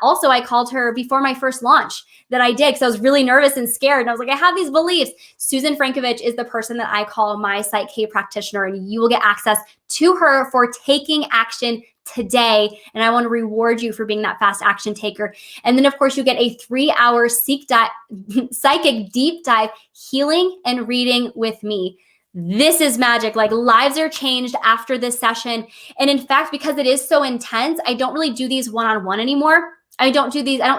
Also, I called her before my first launch that I did, because I was really nervous and scared. And I was I have these beliefs. Susan Frankovich is the person that I call my Psych K practitioner, and you will get access to her for taking action today. And I want to reward you for being that fast action taker. And then, of course, you get a 3-hour psychic deep dive healing and reading with me. This is magic. Lives are changed after this session. And in fact, because it is so intense, I don't really do these one-on-one anymore. I don't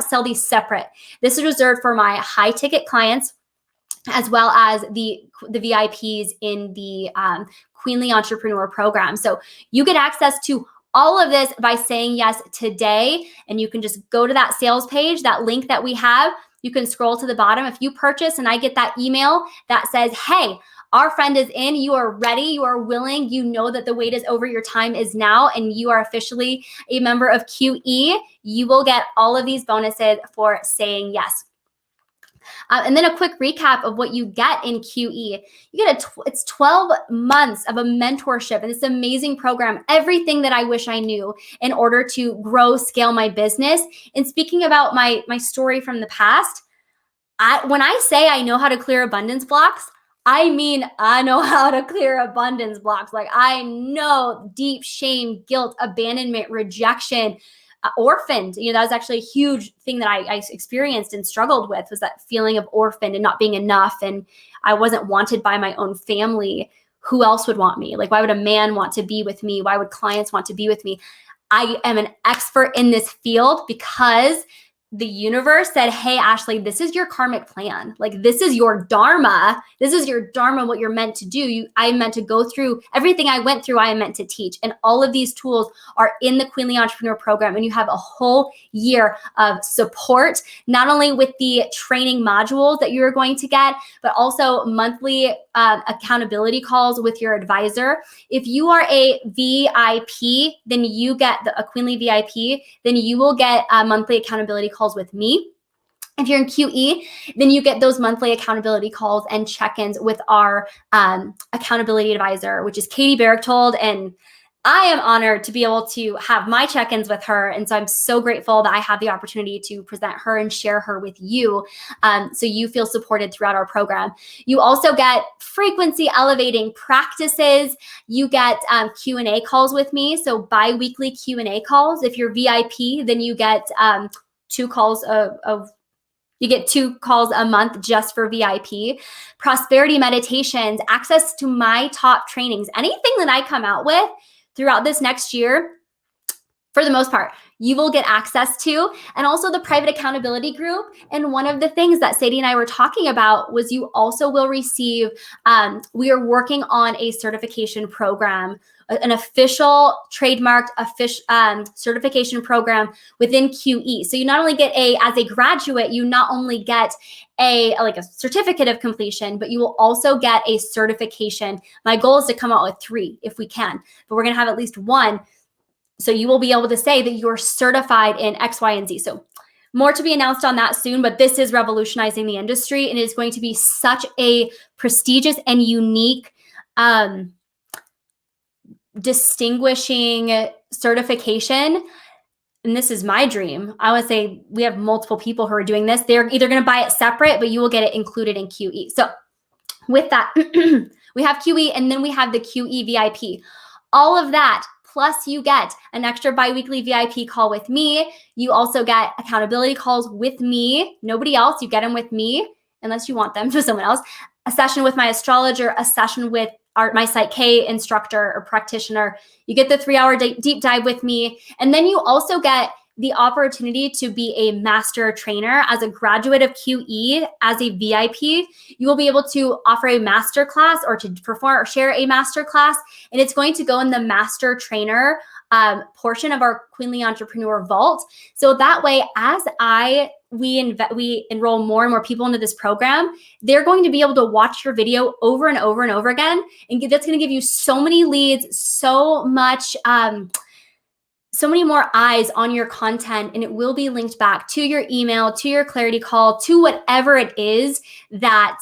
sell these separate. This is reserved for my high ticket clients, as well as the VIPs in the Queenly Entrepreneur Program. So you get access to all of this by saying yes today. And you can just go to that sales page, that link that we have. You can scroll to the bottom. If you purchase and I get that email that says, hey, our friend is in, you are ready, you are willing, you know that the wait is over, your time is now, and you are officially a member of QE, you will get all of these bonuses for saying yes. And then a quick recap of what you get in QE. You get it's 12 months of a mentorship and this amazing program, everything that I wish I knew in order to grow, scale my business. And speaking about my story from the past, when I say I know how to clear abundance blocks, I mean, I know how to clear abundance blocks. I know deep shame, guilt, abandonment, rejection, orphaned. That was actually a huge thing that I experienced and struggled with, was that feeling of orphaned and not being enough. And I wasn't wanted by my own family. Who else would want me? Why would a man want to be with me? Why would clients want to be with me? I am an expert in this field because the universe said, hey, Ashley, this is your karmic plan. This is your dharma. This is your dharma, what you're meant to do. I am meant to go through everything I went through. I am meant to teach. And all of these tools are in the Queenly Entrepreneur Program. And you have a whole year of support, not only with the training modules that you're going to get, but also monthly accountability calls with your advisor. If you are a VIP, then you get a Queenly VIP, then you will get monthly accountability calls with me. If you're in QE, then you get those monthly accountability calls and check-ins with our accountability advisor, which is Katie Berchtold. And I am honored to be able to have my check-ins with her. And so I'm so grateful that I have the opportunity to present her and share her with you, so you feel supported throughout our program. You also get frequency elevating practices. You get Q&A calls with me. So bi-weekly Q&A calls. If you're VIP, then you get two calls you get 2 calls a month just for VIP. Prosperity meditations, access to my top trainings, anything that I come out with throughout this next year, for the most part, you will get access to, and also the private accountability group. And one of the things that Sadie and I were talking about was you also will receive, we are working on a certification program, an official trademarked certification program within QE. So you not only get as a graduate, you not only get a certificate of completion, but you will also get a certification. My goal is to come out with 3 if we can, but we're going to have at least 1. So you will be able to say that you're certified in X, Y, and Z. So more to be announced on that soon, but this is revolutionizing the industry, and it is going to be such a prestigious and unique distinguishing certification. And this is my dream. I would say we have multiple people who are doing this. They're either going to buy it separate, but you will get it included in QE. So with that, we have QE, and then we have the QE VIP. All of that, plus you get an extra bi-weekly VIP call with me. You also get accountability calls with me. Nobody else. You get them with me, unless you want them to someone else. A session with my astrologer, a session with my Psych K instructor or practitioner. You get the 3-hour deep dive with me. And then you also get the opportunity to be a master trainer as a graduate of QE. As a VIP, you will be able to offer a master class or to perform or share a master class, and it's going to go in the master trainer portion of our Queenly Entrepreneur Vault. So that way, as we enroll more and more people into this program, they're going to be able to watch your video over and over and over again, and that's going to give you so many leads, so many more eyes on your content, and it will be linked back to your email, to your clarity call, to whatever it is that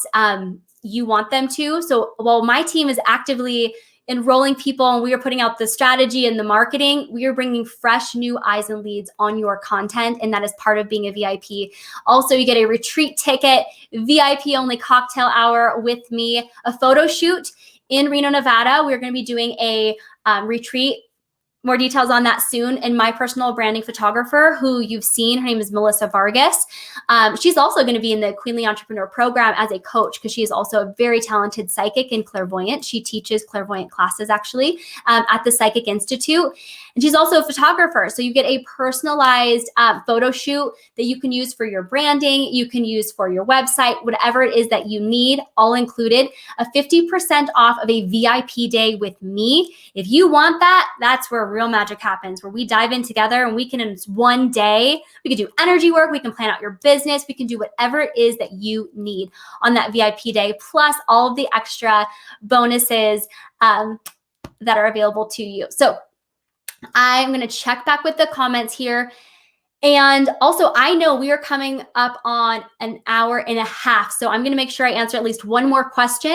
you want them to. So while my team is actively enrolling people and we are putting out the strategy and the marketing, we are bringing fresh new eyes and leads on your content, and that is part of being a VIP. Also, you get a retreat ticket, VIP only cocktail hour with me, a photo shoot in Reno, Nevada. We're going to be doing a retreat. More details on that soon. And my personal branding photographer, who you've seen, her name is Melissa Vargas. She's also going to be in the Queenly Entrepreneur Program as a coach, because she is also a very talented psychic and clairvoyant. She teaches clairvoyant classes actually at the Psychic Institute. And she's also a photographer. So you get a personalized photo shoot that you can use for your branding, you can use for your website, whatever it is that you need, all included. A 50% off of a VIP day with me. If you want that, that's where real magic happens, where we dive in together and we can, in one day, we can do energy work, we can plan out your business, we can do whatever it is that you need on that VIP day, plus all of the extra bonuses that are available to you. So I'm going to check back with the comments here. And also, I know we are coming up on an hour and a half, so I'm going to make sure I answer at least one more question.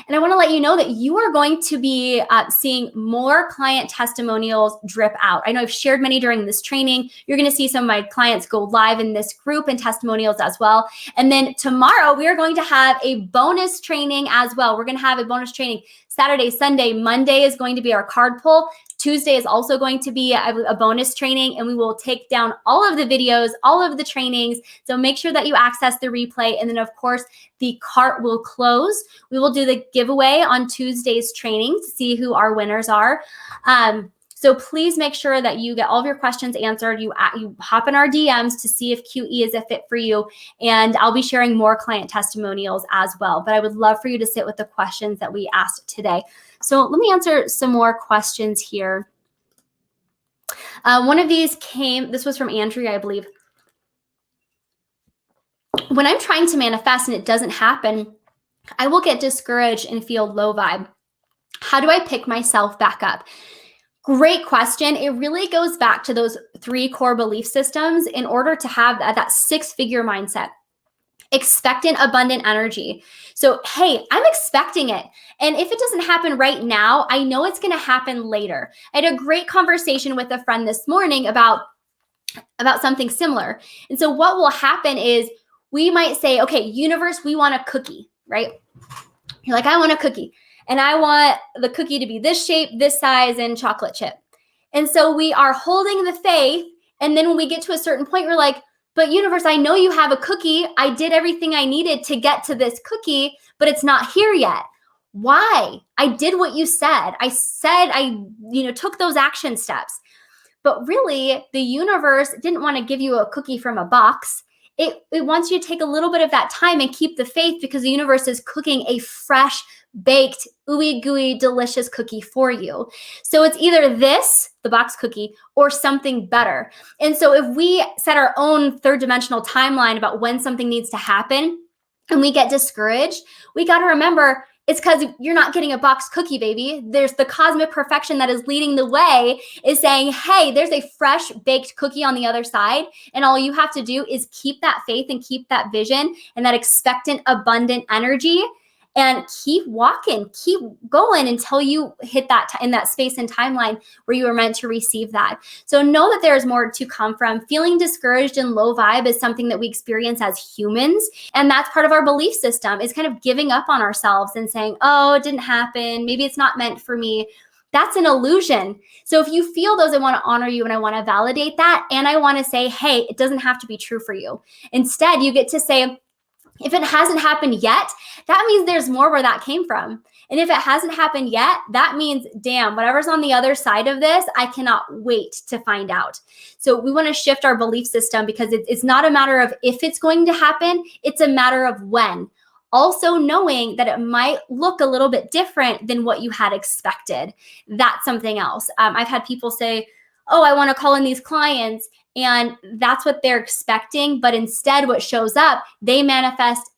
And I want to let you know that you are going to be seeing more client testimonials drip out. I know I've shared many during this training. You're going to see some of my clients go live in this group and testimonials as well. And then tomorrow, we are going to have a bonus training as well. We're going to have a bonus training Saturday, Sunday. Monday is going to be our card pull. Tuesday is also going to be a bonus training, and we will take down all of the videos, all of the trainings. So make sure that you access the replay. And then, of course, the cart will close. We will do the giveaway on Tuesday's training to see who our winners are. So please make sure that you get all of your questions answered. You hop in our DMs to see if QE is a fit for you. And I'll be sharing more client testimonials as well. But I would love for you to sit with the questions that we asked today. So let me answer some more questions here. One of these this was from Andrea, I believe. When I'm trying to manifest and it doesn't happen, I will get discouraged and feel low vibe. How do I pick myself back up? Great question. It really goes back to those 3 core belief systems in order to have that 6-figure mindset. Expectant, abundant energy. So, hey, I'm expecting it. And if it doesn't happen right now, I know it's going to happen later. I had a great conversation with a friend this morning about something similar. And so what will happen is we might say, okay, universe, we want a cookie, right? You're like, I want a cookie. And I want the cookie to be this shape, this size, and chocolate chip. And so we are holding the faith. And then when we get to a certain point, we're like, but universe, I know you have a cookie. I did everything I needed to get to this cookie, but it's not here yet. Why? I did what you said. I took those action steps. But really, the universe didn't want to give you a cookie from a box. It wants you to take a little bit of that time and keep the faith, because the universe is cooking a fresh, baked, ooey gooey, delicious cookie for you. So it's either this, the box cookie, or something better. And so if we set our own third dimensional timeline about when something needs to happen and we get discouraged, we got to remember it's because you're not getting a box cookie, baby. There's the cosmic perfection that is leading the way, is saying, hey, there's a fresh baked cookie on the other side. And all you have to do is keep that faith and keep that vision and that expectant, abundant energy, and keep walking, keep going until you hit that in that space and timeline where you were meant to receive that. So know that there is more to come from. Feeling discouraged and low vibe is something that we experience as humans. And that's part of our belief system, is kind of giving up on ourselves and saying, oh, it didn't happen. Maybe it's not meant for me. That's an illusion. So if you feel those, I want to honor you and I want to validate that. And I want to say, hey, it doesn't have to be true for you. Instead, you get to say, if it hasn't happened yet, that means there's more where that came from. And if it hasn't happened yet, that means, damn, whatever's on the other side of this, I cannot wait to find out. So we want to shift our belief system, because it's not a matter of if it's going to happen, it's a matter of when. Also knowing that it might look a little bit different than what you had expected. That's something else. I've had people say, oh, I want to call in these clients, and that's what they're expecting. But instead, what shows up, they manifest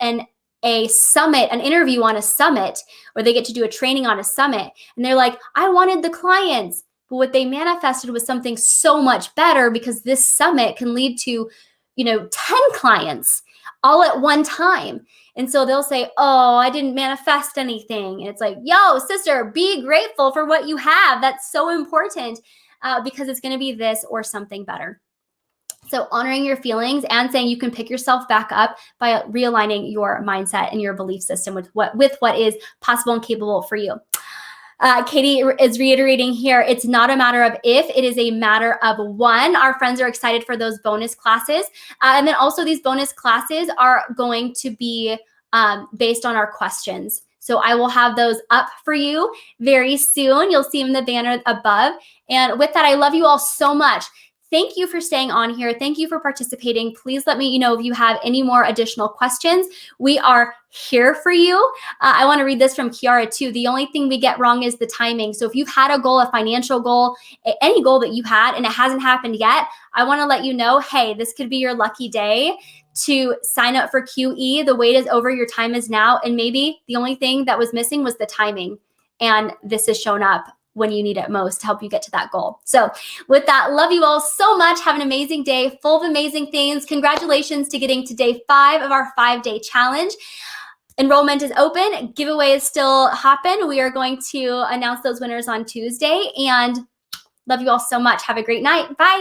a summit, an interview on a summit, or they get to do a training on a summit. And they're like, I wanted the clients. But what they manifested was something so much better, because this summit can lead to, 10 clients all at one time. And so they'll say, oh, I didn't manifest anything. And it's like, yo, sister, be grateful for what you have. That's so important, because it's going to be this or something better. So honoring your feelings and saying you can pick yourself back up by realigning your mindset and your belief system with what is possible and capable for you. Katie is reiterating here, it's not a matter of if, it is a matter of when. Our friends are excited for those bonus classes. And then also these bonus classes are going to be based on our questions. So I will have those up for you very soon. You'll see them in the banner above. And with that, I love you all so much. Thank you for staying on here. Thank you for participating. Please let me know if you have any more additional questions. We are here for you. I want to read this from Kiara too. The only thing we get wrong is the timing. So if you've had a goal, a financial goal, any goal that you had and it hasn't happened yet, I want to let you know, hey, this could be your lucky day to sign up for QE. The wait is over. Your time is now. And maybe the only thing that was missing was the timing. And this has shown up when you need it most to help you get to that goal. So with that, love you all so much. Have an amazing day full of amazing things. Congratulations to getting to day 5 of our 5-day challenge. Enrollment is open. Giveaway is still hopping. We are going to announce those winners on Tuesday, and love you all so much. Have a great night. Bye.